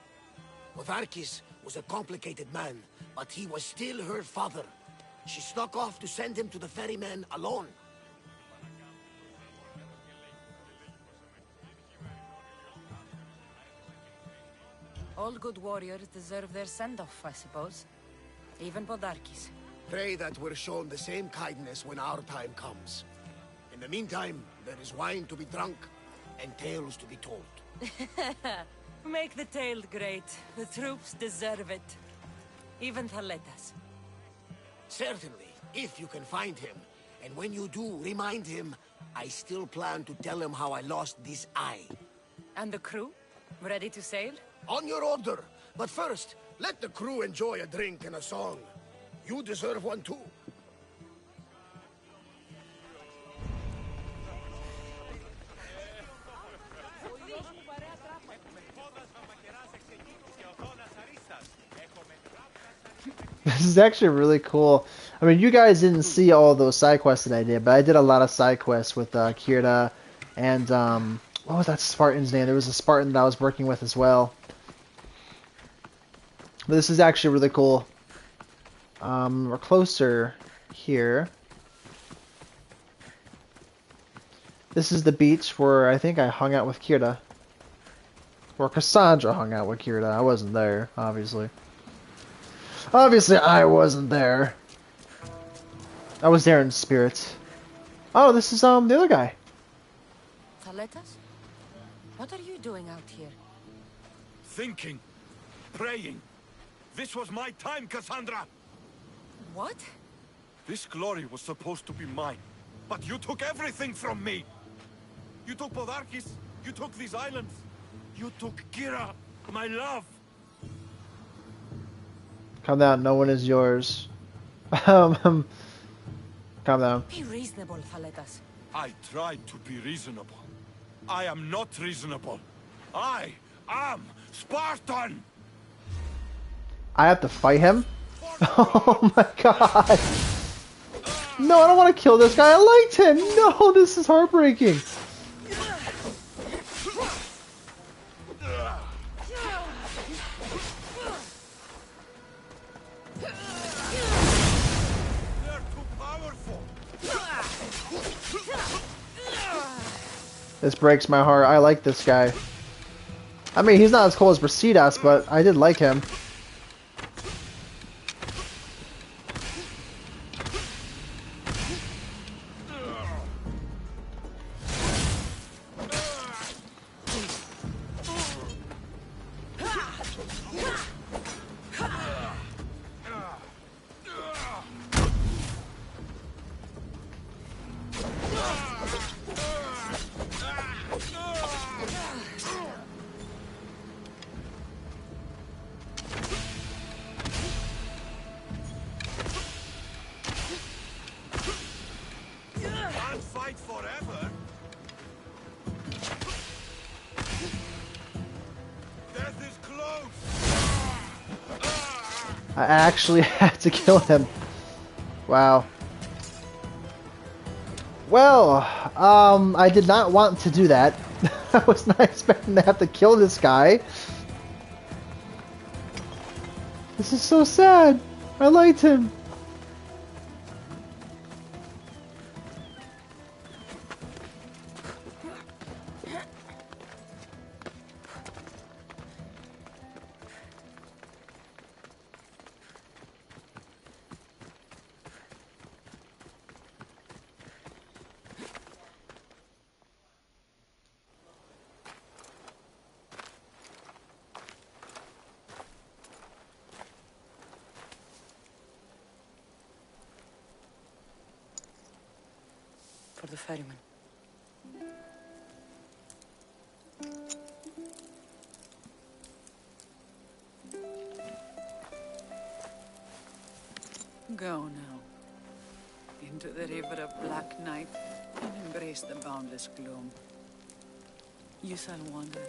Podarkis was a complicated man, but he was still her father. She snuck off to send him to the ferryman alone. All good warriors deserve their send-off, I suppose. Even Podarkis. Pray that we're shown the same kindness when our time comes. In the meantime, there is wine to be drunk, and tales to be told. Make the tale great. The troops deserve it. Even Thaletas. Certainly, if you can find him. And when you do, remind him, I still plan to tell him how I lost this eye. And the crew? Ready to sail? On your order. But first, let the crew enjoy a drink and a song. You deserve one too. This is actually really cool. I mean, you guys didn't see all those side quests that I did, but I did a lot of side quests with Kirta and what was that Spartan's name? There was a Spartan that I was working with as well. But this is actually really cool. We're closer here. This is the beach where I think I hung out with Kirta. Where Cassandra hung out with Kirta. I wasn't there, obviously. Obviously, I wasn't there. I was there in spirit. Oh, this is the other guy. Thaletas? What are you doing out here? Thinking. Praying. This was my time, Cassandra! What? This glory was supposed to be mine. But you took everything from me! You took Podarkis. You took these islands. You took Kira, my love. Calm down, no one is yours. Calm down. Be reasonable, Thaletas. I tried to be reasonable. I am not reasonable. I am Spartan! I have to fight him? Oh my god. No, I don't want to kill this guy. I liked him. No, this is heartbreaking. This breaks my heart. I like this guy. I mean, he's not as cool as Brasidas, but I did like him. I actually had to kill him. Wow. Well, I did not want to do that. I was not expecting to have to kill this guy. This is so sad. I liked him. the ferryman. Go now. Into the river of black night and embrace the boundless gloom. You shall wander,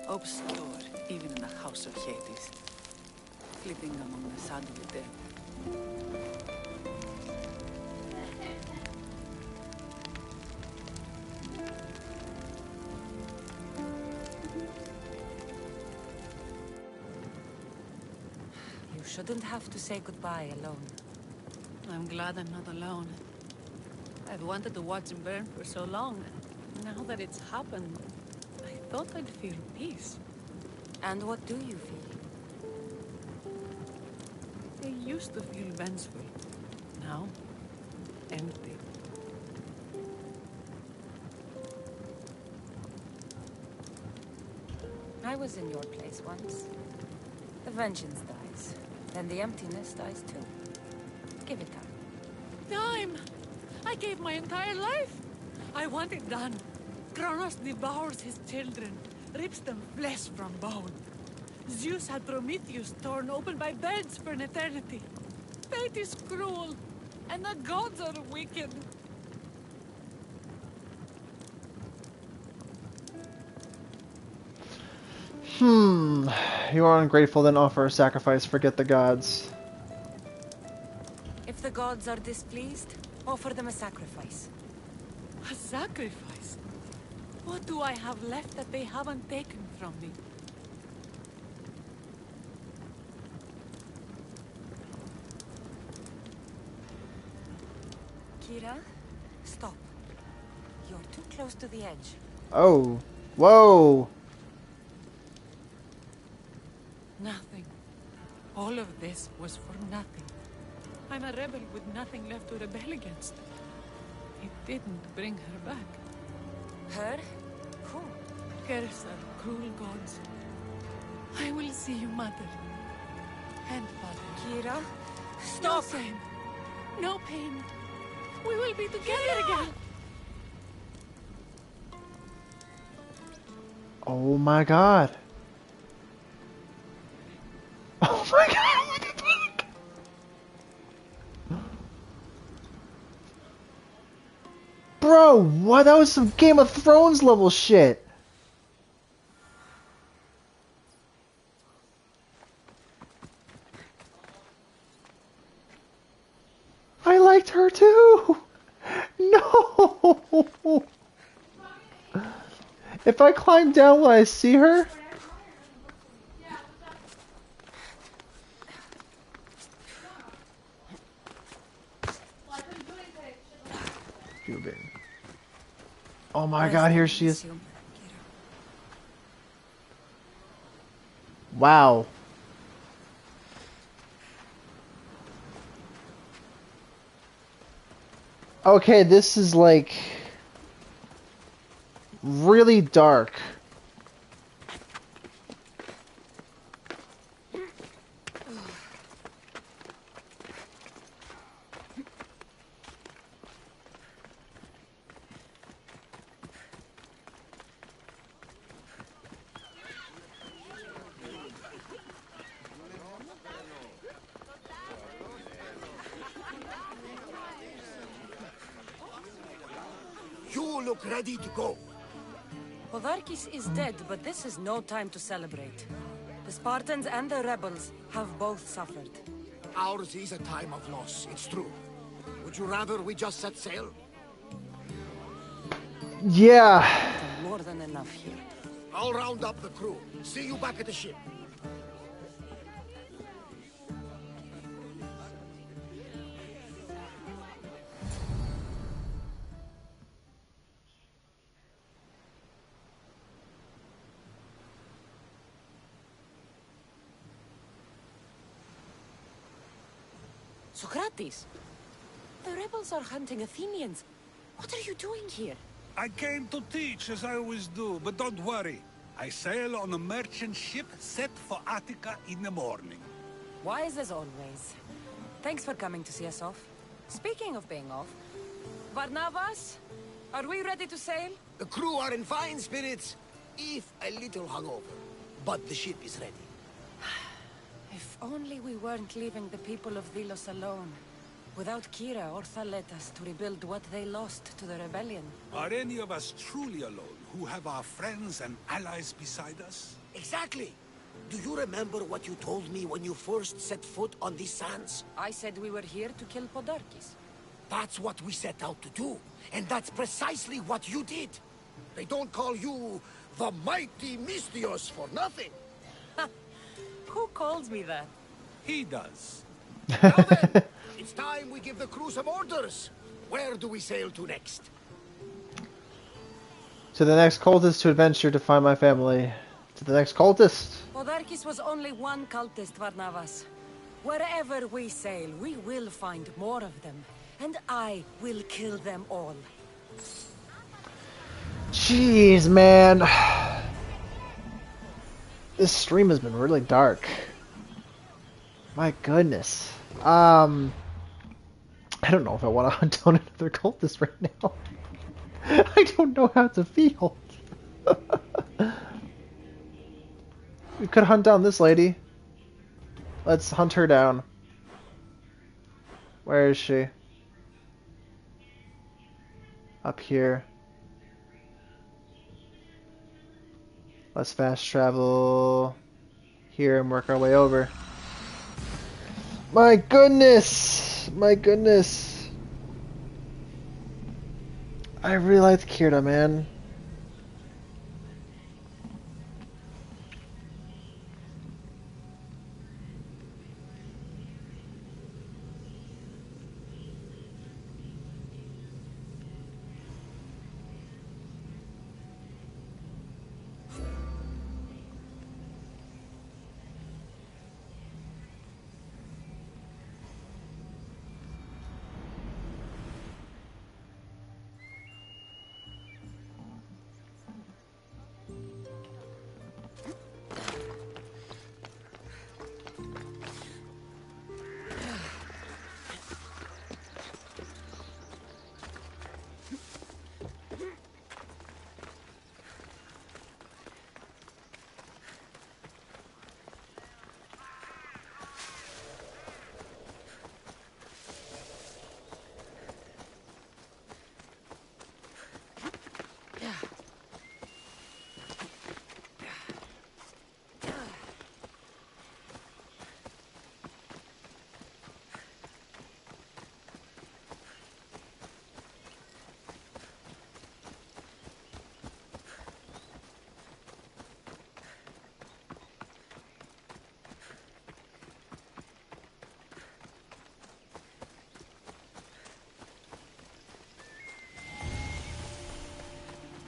obscure even in the house of Hades, flitting among the sadly dead. You shouldn't have to say goodbye alone. I'm glad I'm not alone. I've wanted to watch him burn for so long. Now that it's happened, I thought I'd feel peace. And what do you feel? I used to feel vengeful. Now, empty. I was in your place once. The vengeance dies. Then the emptiness dies too. Give it time. Time! I gave my entire life! I want it done. Kronos devours his children, rips them flesh from bone. Zeus had Prometheus torn open by birds for an eternity. Fate is cruel, and the gods are wicked. You are ungrateful, then offer a sacrifice. Forget the gods. If the gods are displeased, offer them a sacrifice. A sacrifice? What do I have left that they haven't taken from me? Kira, stop. You're too close to the edge. Oh. Whoa. Nothing. All of this was for nothing. I'm a rebel with nothing left to rebel against. It didn't bring her back. Her? Who? Curse are cruel gods. I will see you, mother. And father. Kira, No stop! shame. No pain. We will be together again. Oh my god. Oh my god, what the fuck? Bro, what? That was some Game of Thrones level shit. I liked her too. No. If I climb down, will I see her? Oh my god, here she is. Wow. Okay, this is like really dark. You look ready to go. Podarkis is dead, but this is no time to celebrate. The Spartans and the rebels have both suffered. Ours is a time of loss, it's true. Would you rather we just set sail? Yeah. More than enough here. I'll round up the crew. See you back at the ship. Socrates! The rebels are hunting Athenians. What are you doing here? I came to teach, as I always do, but don't worry. I sail on a merchant ship set for Attica in the morning. Wise as always. Thanks for coming to see us off. Speaking of being off, Barnabas, Are we ready to sail? The crew are in fine spirits, if a little hungover. But the ship is ready. If only we weren't leaving the people of Vilos alone. Without Kira or Thaletas to rebuild what they lost to the rebellion. Are any of us truly alone, who have our friends and allies beside us? Exactly! Do you remember what you told me when you first set foot on these sands? I said we were here to kill Podarkis. That's what we set out to do. And that's precisely what you did. They don't call you the mighty Mystios for nothing. Who calls me that? He does. Now then, it's time we give the crew some orders. Where do we sail to next? To the next cultist to adventure to find my family. To the next cultist. Podarkis was only one cultist, Varnavas. Wherever we sail, we will find more of them. And I will kill them all. Jeez, man. This stream has been really dark. My goodness. I don't know if I want to hunt down another cultist right now. I don't know how to feel. We could hunt down this lady. Let's hunt her down. Where is she? Up here. Let's fast travel here and work our way over. My goodness! My goodness! I really liked Kirta, man.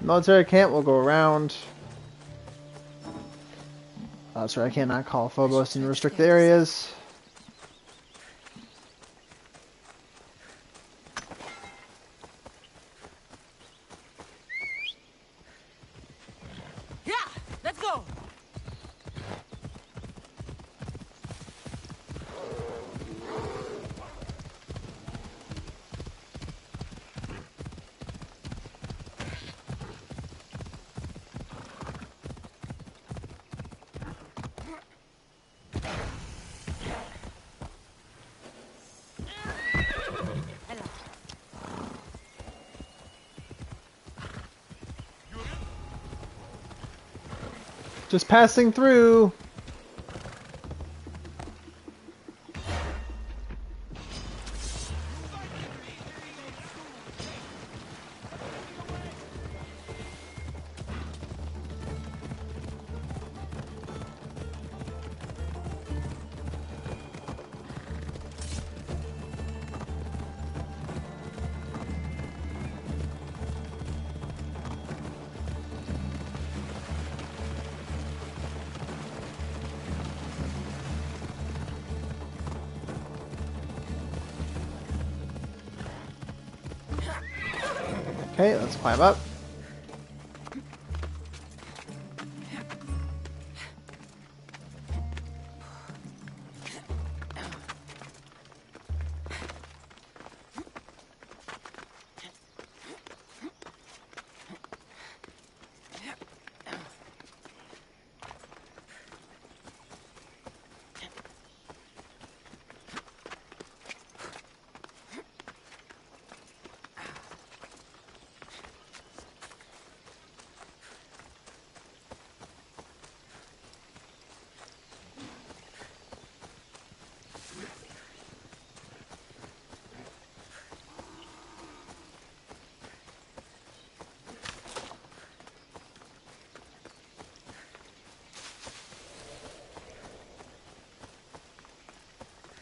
Military camp will go around. That's right, I cannot call Phobos and restrict the areas. Yeah, let's go. Just passing through. Okay, let's climb up.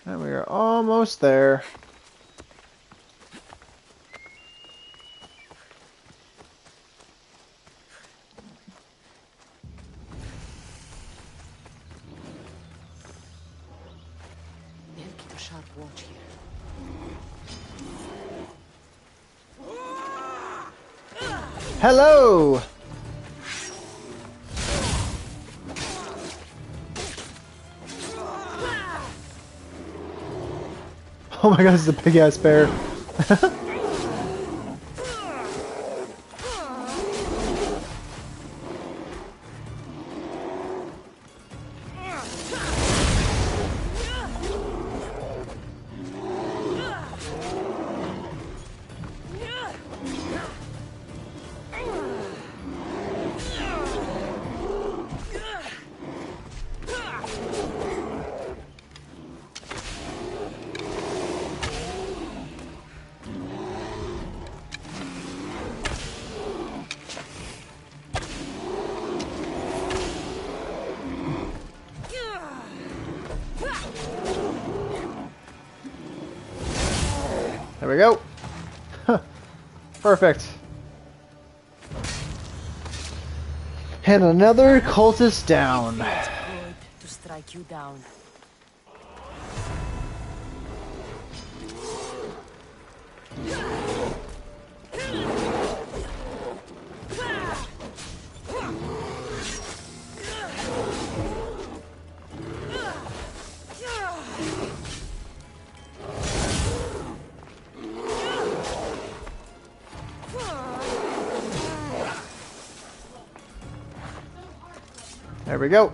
And we are almost there. They'll keep a sharp watch here. Hello! Oh my god, this is a big ass bear. There we go. Perfect. And another cultist down. It feels good to strike you down. There we go.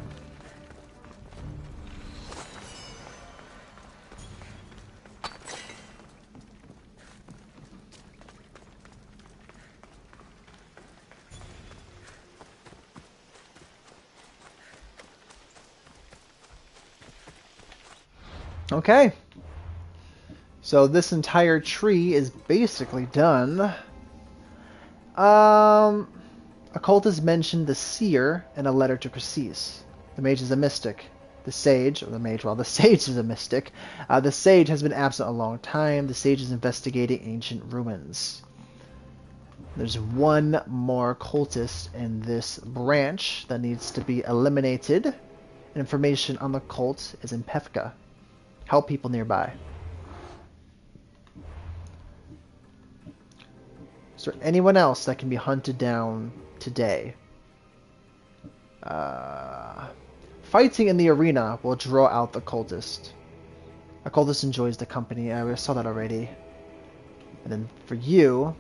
Okay. So this entire tree is basically done. Occultist mentioned the seer in a letter to Chrysis. The mage is a mystic. The sage, or the mage, well, the sage is a mystic. The sage has been absent a long time. The sage is investigating ancient ruins. There's one more cultist in this branch that needs to be eliminated. Information on the cult is in Pefka. Help people nearby. Is there anyone else that can be hunted down today? Fighting in the arena will draw out the cultist. A cultist enjoys the company. I saw that already. And then for you,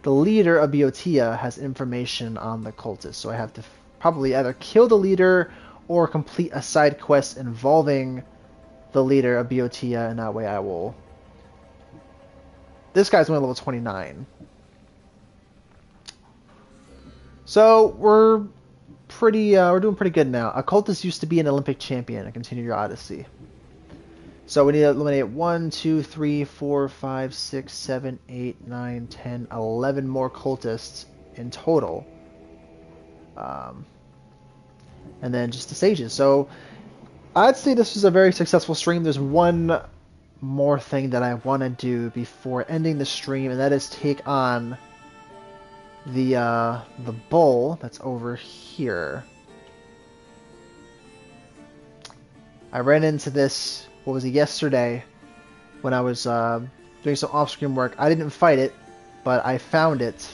the leader of Biotia has information on the cultist. So I have to probably either kill the leader or complete a side quest involving the leader of Biotia, and that way I will... This guy's only level 29. So we're doing pretty good now. Occultist used to be an Olympic champion. Continue your Odyssey. So we need to eliminate 1, 2, 3, 4, 5, 6, 7, 8, 9, 10, 11 more cultists in total. And then just the sages. So I'd say this was a very successful stream. There's one more thing that I want to do before ending the stream, and that is take on the bull that's over here. I ran into this, what was it, yesterday, when I was doing some off-screen work. I didn't fight it, but I found it,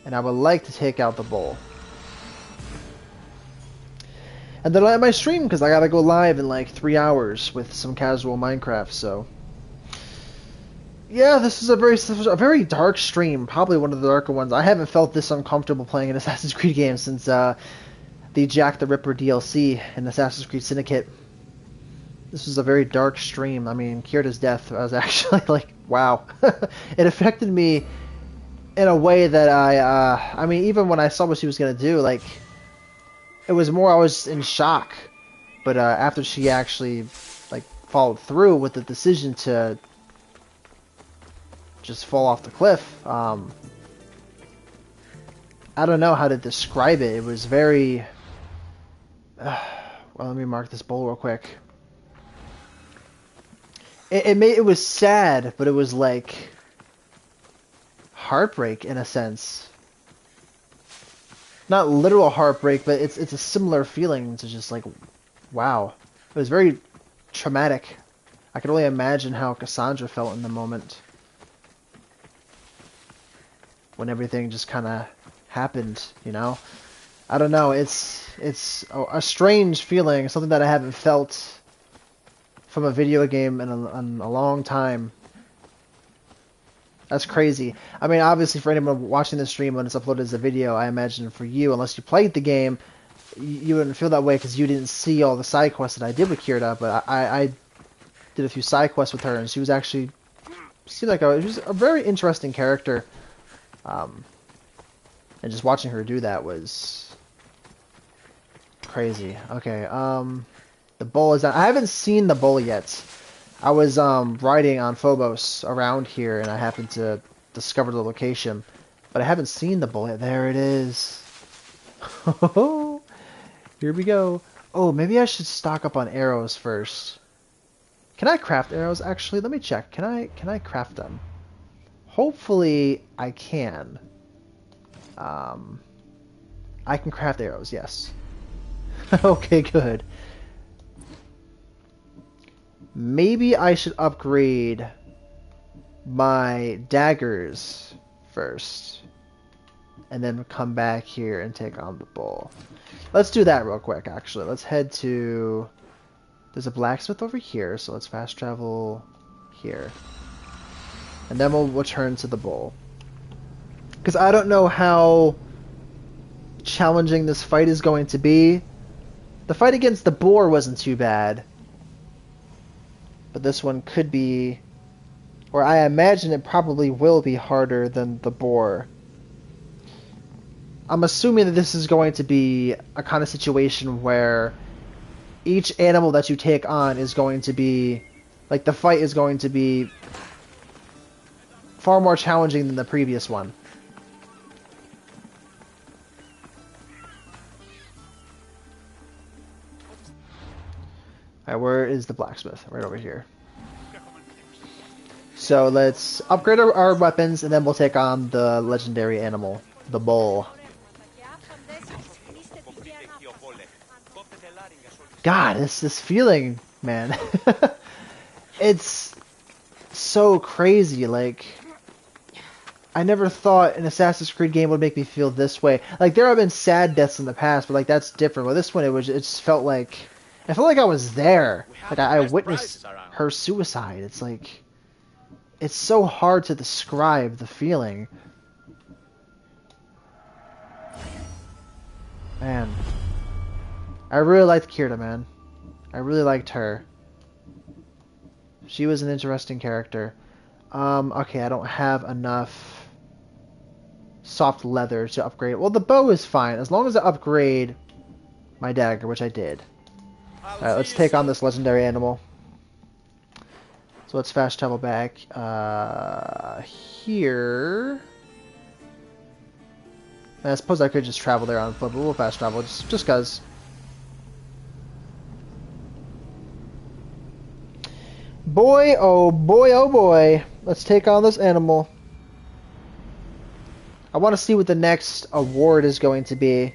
and I would like to take out the bull. And then I'll end my stream, because I gotta go live in like 3 hours with some casual Minecraft, so... Yeah, this is a very dark stream, probably one of the darker ones. I haven't felt this uncomfortable playing an Assassin's Creed game since the Jack the Ripper DLC in Assassin's Creed Syndicate. This was a very dark stream. I mean, Kyrda's death, I was actually like, wow. It affected me in a way that I mean, even when I saw what she was going to do, like, it was more I was in shock. But after she actually, like, followed through with the decision to just fall off the cliff, I don't know how to describe it. It was very... well, let me mark this bowl real quick. it was sad, but it was like heartbreak in a sense. Not literal heartbreak, but it's a similar feeling to just like, wow. It was very traumatic. I could only imagine how Cassandra felt in the moment when everything just kind of happened, you know? I don't know, it's a strange feeling, something that I haven't felt from a video game in a long time. That's crazy. I mean, obviously for anyone watching the stream when it's uploaded as a video, I imagine for you, unless you played the game, you wouldn't feel that way because you didn't see all the side quests that I did with Kirita, but I did a few side quests with her, and she was actually, seemed like she was a very interesting character. And just watching her do that was crazy. Okay, the bull is down. I haven't seen the bull yet. I was riding on Phobos around here, and I happened to discover the location, but I haven't seen the bull yet. There it is. Here we go. Oh, maybe I should stock up on arrows first. Can I craft arrows? Actually, let me check. Can I craft them? Hopefully, I can. I can craft arrows. Yes. Okay, good. Maybe I should upgrade my daggers first, and then come back here and take on the bull. Let's do that real quick, actually. Let's head to... There's a blacksmith over here, so let's fast travel here. And then we'll return to the bull. Because I don't know how challenging this fight is going to be. The fight against the boar wasn't too bad. But this one could be... Or I imagine it probably will be harder than the boar. I'm assuming that this is going to be a kind of situation where each animal that you take on is going to be... Like, the fight is going to be far more challenging than the previous one. Alright, where is the blacksmith? Right over here. So let's upgrade our weapons, and then we'll take on the legendary animal, the bull. God, this feeling, man. It's so crazy. Like, I never thought an Assassin's Creed game would make me feel this way. Like, there have been sad deaths in the past, but like that's different. But this one, it just felt like I was there. Like I witnessed her suicide. It's like, it's so hard to describe the feeling. Man, I really liked Kirita, man. I really liked her. She was an interesting character. Okay, I don't have enough soft leather to upgrade. Well, the bow is fine, as long as I upgrade my dagger, which I did. Alright, let's take on this legendary animal. So let's fast travel back here. And I suppose I could just travel there on foot, but we'll fast travel just cause. Boy, oh boy, oh boy. Let's take on this animal. I want to see what the next award is going to be.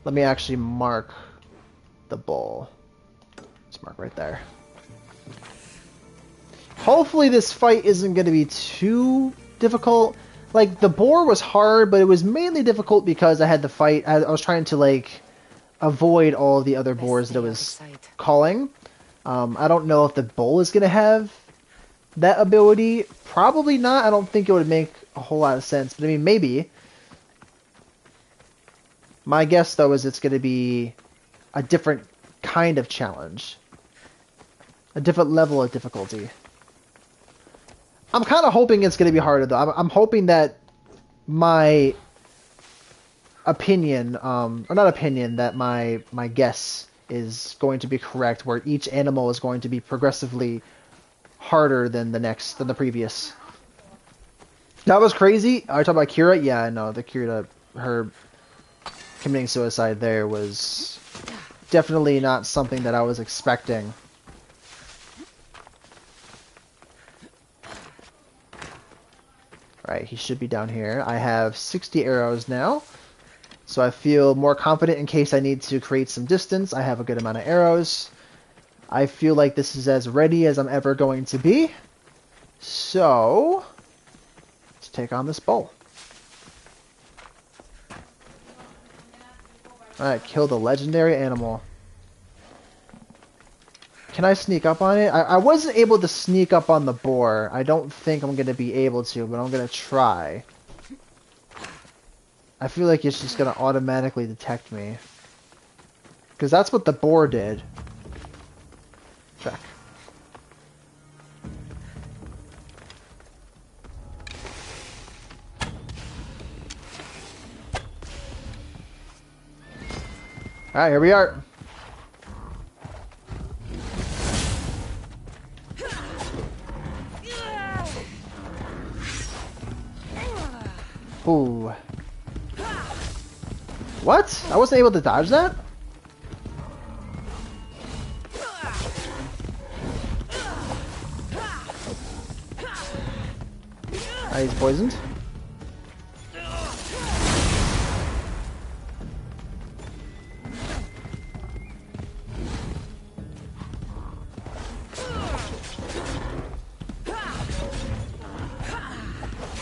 Let me actually mark the bull. Let's mark right there. Hopefully this fight isn't going to be too difficult. Like, the boar was hard, but it was mainly difficult because I had to fight. I was trying to, like, avoid all of the other boars that it was calling. I don't know if the bull is going to have that ability. Probably not. I don't think it would make a whole lot of sense. But, I mean, maybe. My guess, though, is it's going to be a different kind of challenge. A different level of difficulty. I'm kind of hoping it's going to be harder, though. I'm hoping that my opinion, or not opinion, that my guess is going to be correct, where each animal is going to be progressively harder than the previous. That was crazy. Are you talking about Kira? Yeah, I know. The Kira, her committing suicide there was definitely not something that I was expecting. Alright, he should be down here. I have 60 arrows now, so I feel more confident in case I need to create some distance. I have a good amount of arrows. I feel like this is as ready as I'm ever going to be. So, let's take on this bull. Alright, kill the legendary animal. Can I sneak up on it? I wasn't able to sneak up on the boar. I don't think I'm going to be able to, but I'm going to try. I feel like it's just going to automatically detect me. Because that's what the boar did. Check. Alright, here we are. Ooh. What? I wasn't able to dodge that? He's poisoned.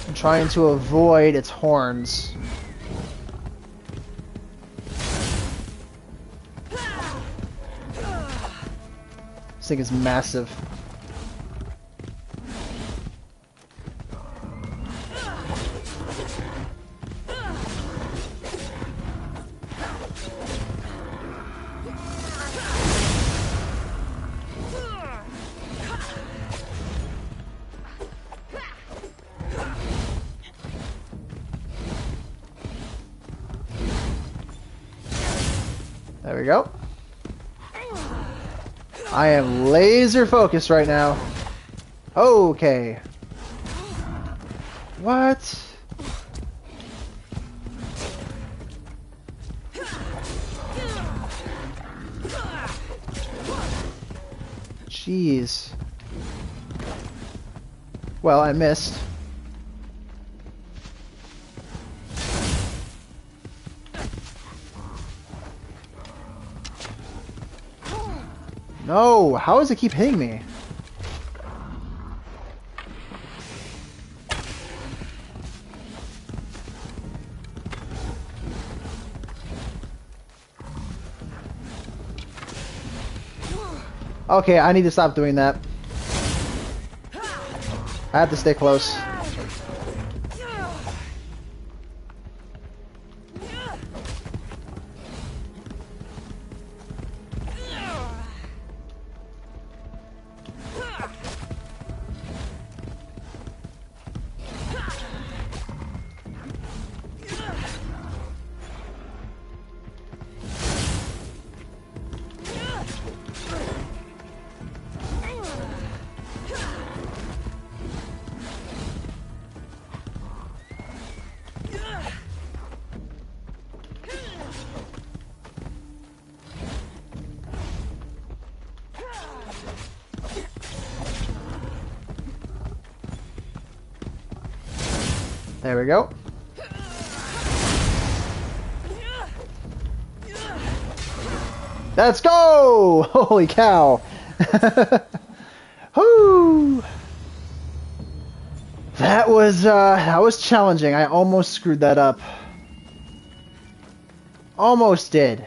I'm trying to avoid its horns. This thing is massive. There we go. I am laser focused right now. Okay. What? Jeez. Well, I missed. No, how does it keep hitting me? Okay, I need to stop doing that. I have to stay close. There we go. Let's go! Holy cow! Whoo! That was challenging. I almost screwed that up. Almost did.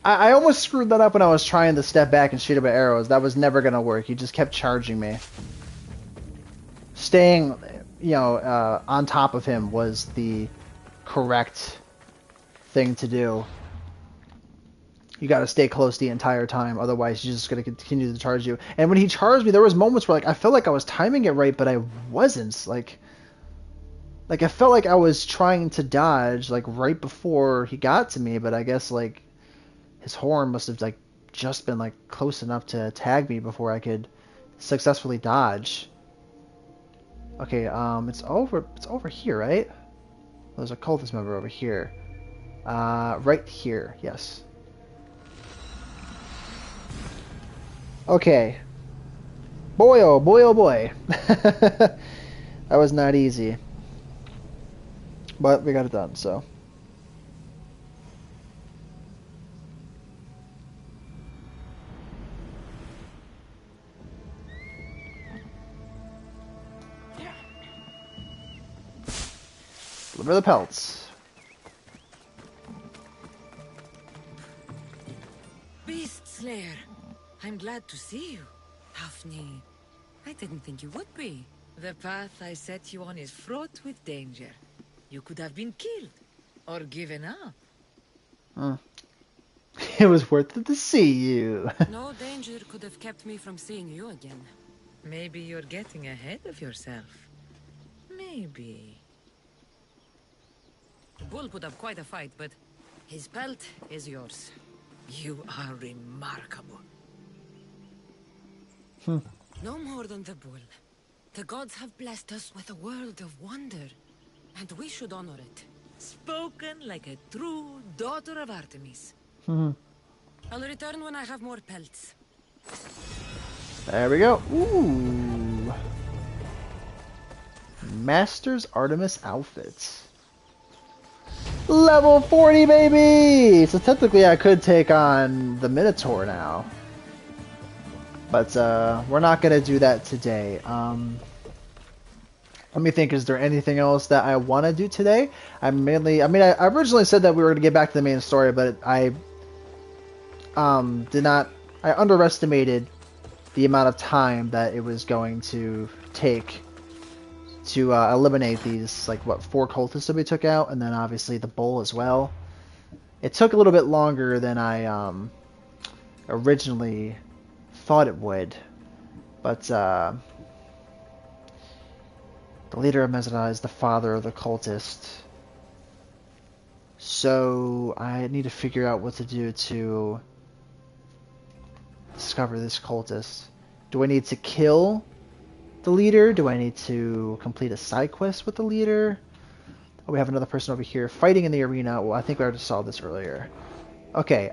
I almost screwed that up when I was trying to step back and shoot him with arrows. That was never gonna work. He just kept charging me. Staying, you know, on top of him was the correct thing to do. You gotta stay close the entire time, otherwise he's just gonna continue to charge you. And when he charged me, there was moments where like I felt like I was timing it right, but I wasn't. Like I felt like I was trying to dodge like right before he got to me, but I guess like his horn must have like just been like close enough to tag me before I could successfully dodge. Okay, it's over here, right? There's a cultist member over here. Right here, yes. Okay. Boy, oh boy, oh boy. That was not easy. But we got it done, so. Deliver the pelts. Beast Slayer, I'm glad to see you. Hafni, I didn't think you would be. The path I set you on is fraught with danger. You could have been killed, or given up. It was worth it to see you. No danger could have kept me from seeing you again. Maybe you're getting ahead of yourself. Maybe. Bull put up quite a fight, but his pelt is yours. You are remarkable. No more than the bull. The gods have blessed us with a world of wonder, and we should honor it. Spoken like a true daughter of Artemis. I'll return when I have more pelts. There we go. Ooh. Master's Artemis outfits. Level 40, baby! So technically I could take on the Minotaur now. But we're not going to do that today. Let me think, is there anything else that I want to do today? I originally said that we were going to get back to the main story, but I underestimated the amount of time that it was going to take to eliminate these, like, what, 4 cultists that we took out, and then obviously the bull as well. It took a little bit longer than I originally thought it would, but the leader of Mesonai is the father of the cultist, so I need to figure out what to do to discover this cultist. Do I need to kill the leader? Do I need to complete a side quest with the leader? Oh, we have another person over here fighting in the arena. Well, I think I already saw this earlier. Okay,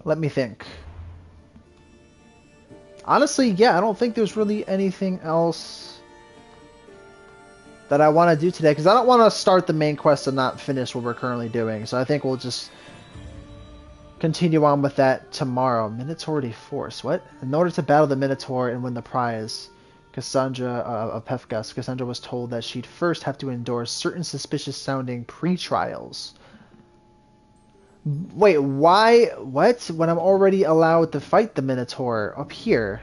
let me think. Honestly, yeah, I don't think there's really anything else that I want to do today, because I don't want to start the main quest and not finish what we're currently doing. So I think we'll just continue on with that tomorrow. Minotaur Force. What? In order to battle the Minotaur and win the prize, Cassandra of Pefkas, Cassandra was told that she'd first have to endure certain suspicious-sounding pre-trials. Wait, why? What? When I'm already allowed to fight the Minotaur up here?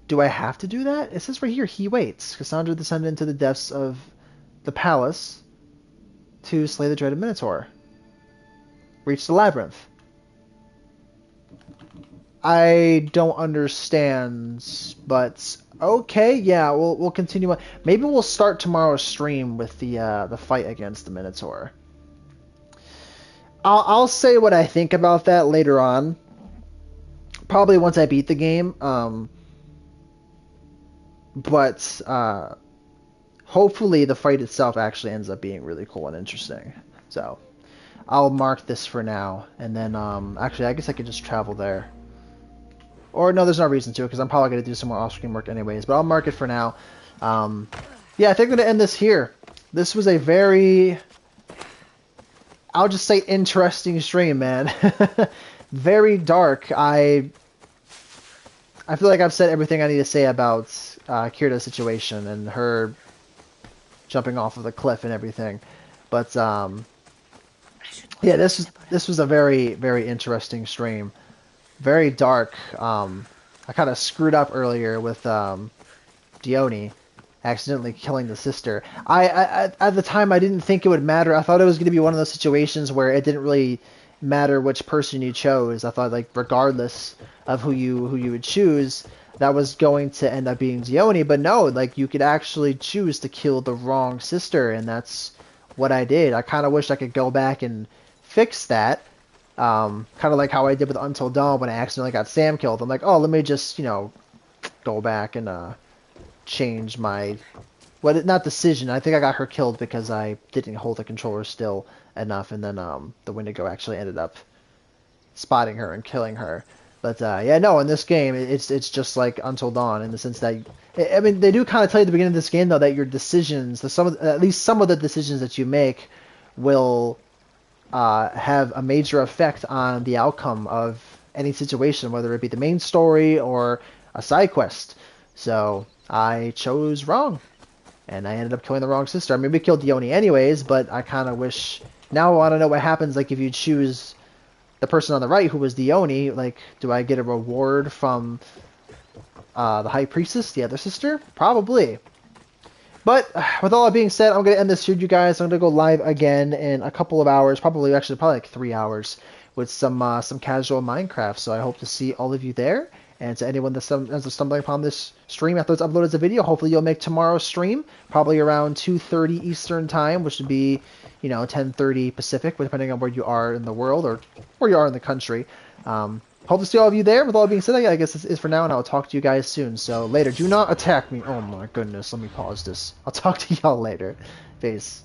Do I have to do that? It says right here, he waits. Cassandra descended into the depths of the palace to slay the dreaded Minotaur. Reach the labyrinth. I don't understand, but okay, yeah, we'll continue on. Maybe we'll start tomorrow's stream with the fight against the Minotaur. I'll say what I think about that later on. Probably once I beat the game. But hopefully the fight itself actually ends up being really cool and interesting. So I'll mark this for now, and then actually I guess I could just travel there. Or no, there's no reason to, because I'm probably going to do some more off-screen work anyways. But I'll mark it for now. Yeah, I think I'm going to end this here. This was a very, I'll just say, interesting stream, man. Very dark. I feel like I've said everything I need to say about Kirita's situation and her jumping off of the cliff and everything. But yeah, this was a very, very interesting stream. Very dark. I kind of screwed up earlier with Dione accidentally killing the sister. I at the time I didn't think it would matter. I thought it was going to be one of those situations where it didn't really matter which person you chose. I thought, like, regardless of who you would choose, that was going to end up being Dione. But no, like, you could actually choose to kill the wrong sister, and that's what I did. I kind of wish I could go back and fix that. Kind of like how I did with Until Dawn when I accidentally got Sam killed. I'm like, oh, let me just, go back and change my Well, not decision. I think I got her killed because I didn't hold the controller still enough, and then the Wendigo actually ended up spotting her and killing her. But yeah, no, in this game, it's just like Until Dawn in the sense that, I mean, they do kind of tell you at the beginning of this game though that your decisions, at least some of the decisions that you make, will have a major effect on the outcome of any situation, whether it be the main story or a side quest. So I chose wrong, and I ended up killing the wrong sister. I mean, we killed Dione anyways, but I kind of wish. Now I want to know what happens, like, if you choose the person on the right who was Dione, like, do I get a reward from the High Priestess, the other sister? Probably. But with all that being said, I'm going to end this here, you guys. I'm going to go live again in a couple of hours, probably like 3 hours, with some casual Minecraft. So I hope to see all of you there. And to anyone that ends up stumbling upon this stream after it's uploaded as a video, hopefully you'll make tomorrow's stream, probably around 2:30 Eastern Time, which would be, 10:30 Pacific, depending on where you are in the world or where you are in the country. Hope to see all of you there. With all that being said, I guess this is for now, and I'll talk to you guys soon. So later, do not attack me. Oh my goodness, let me pause this. I'll talk to y'all later. Peace.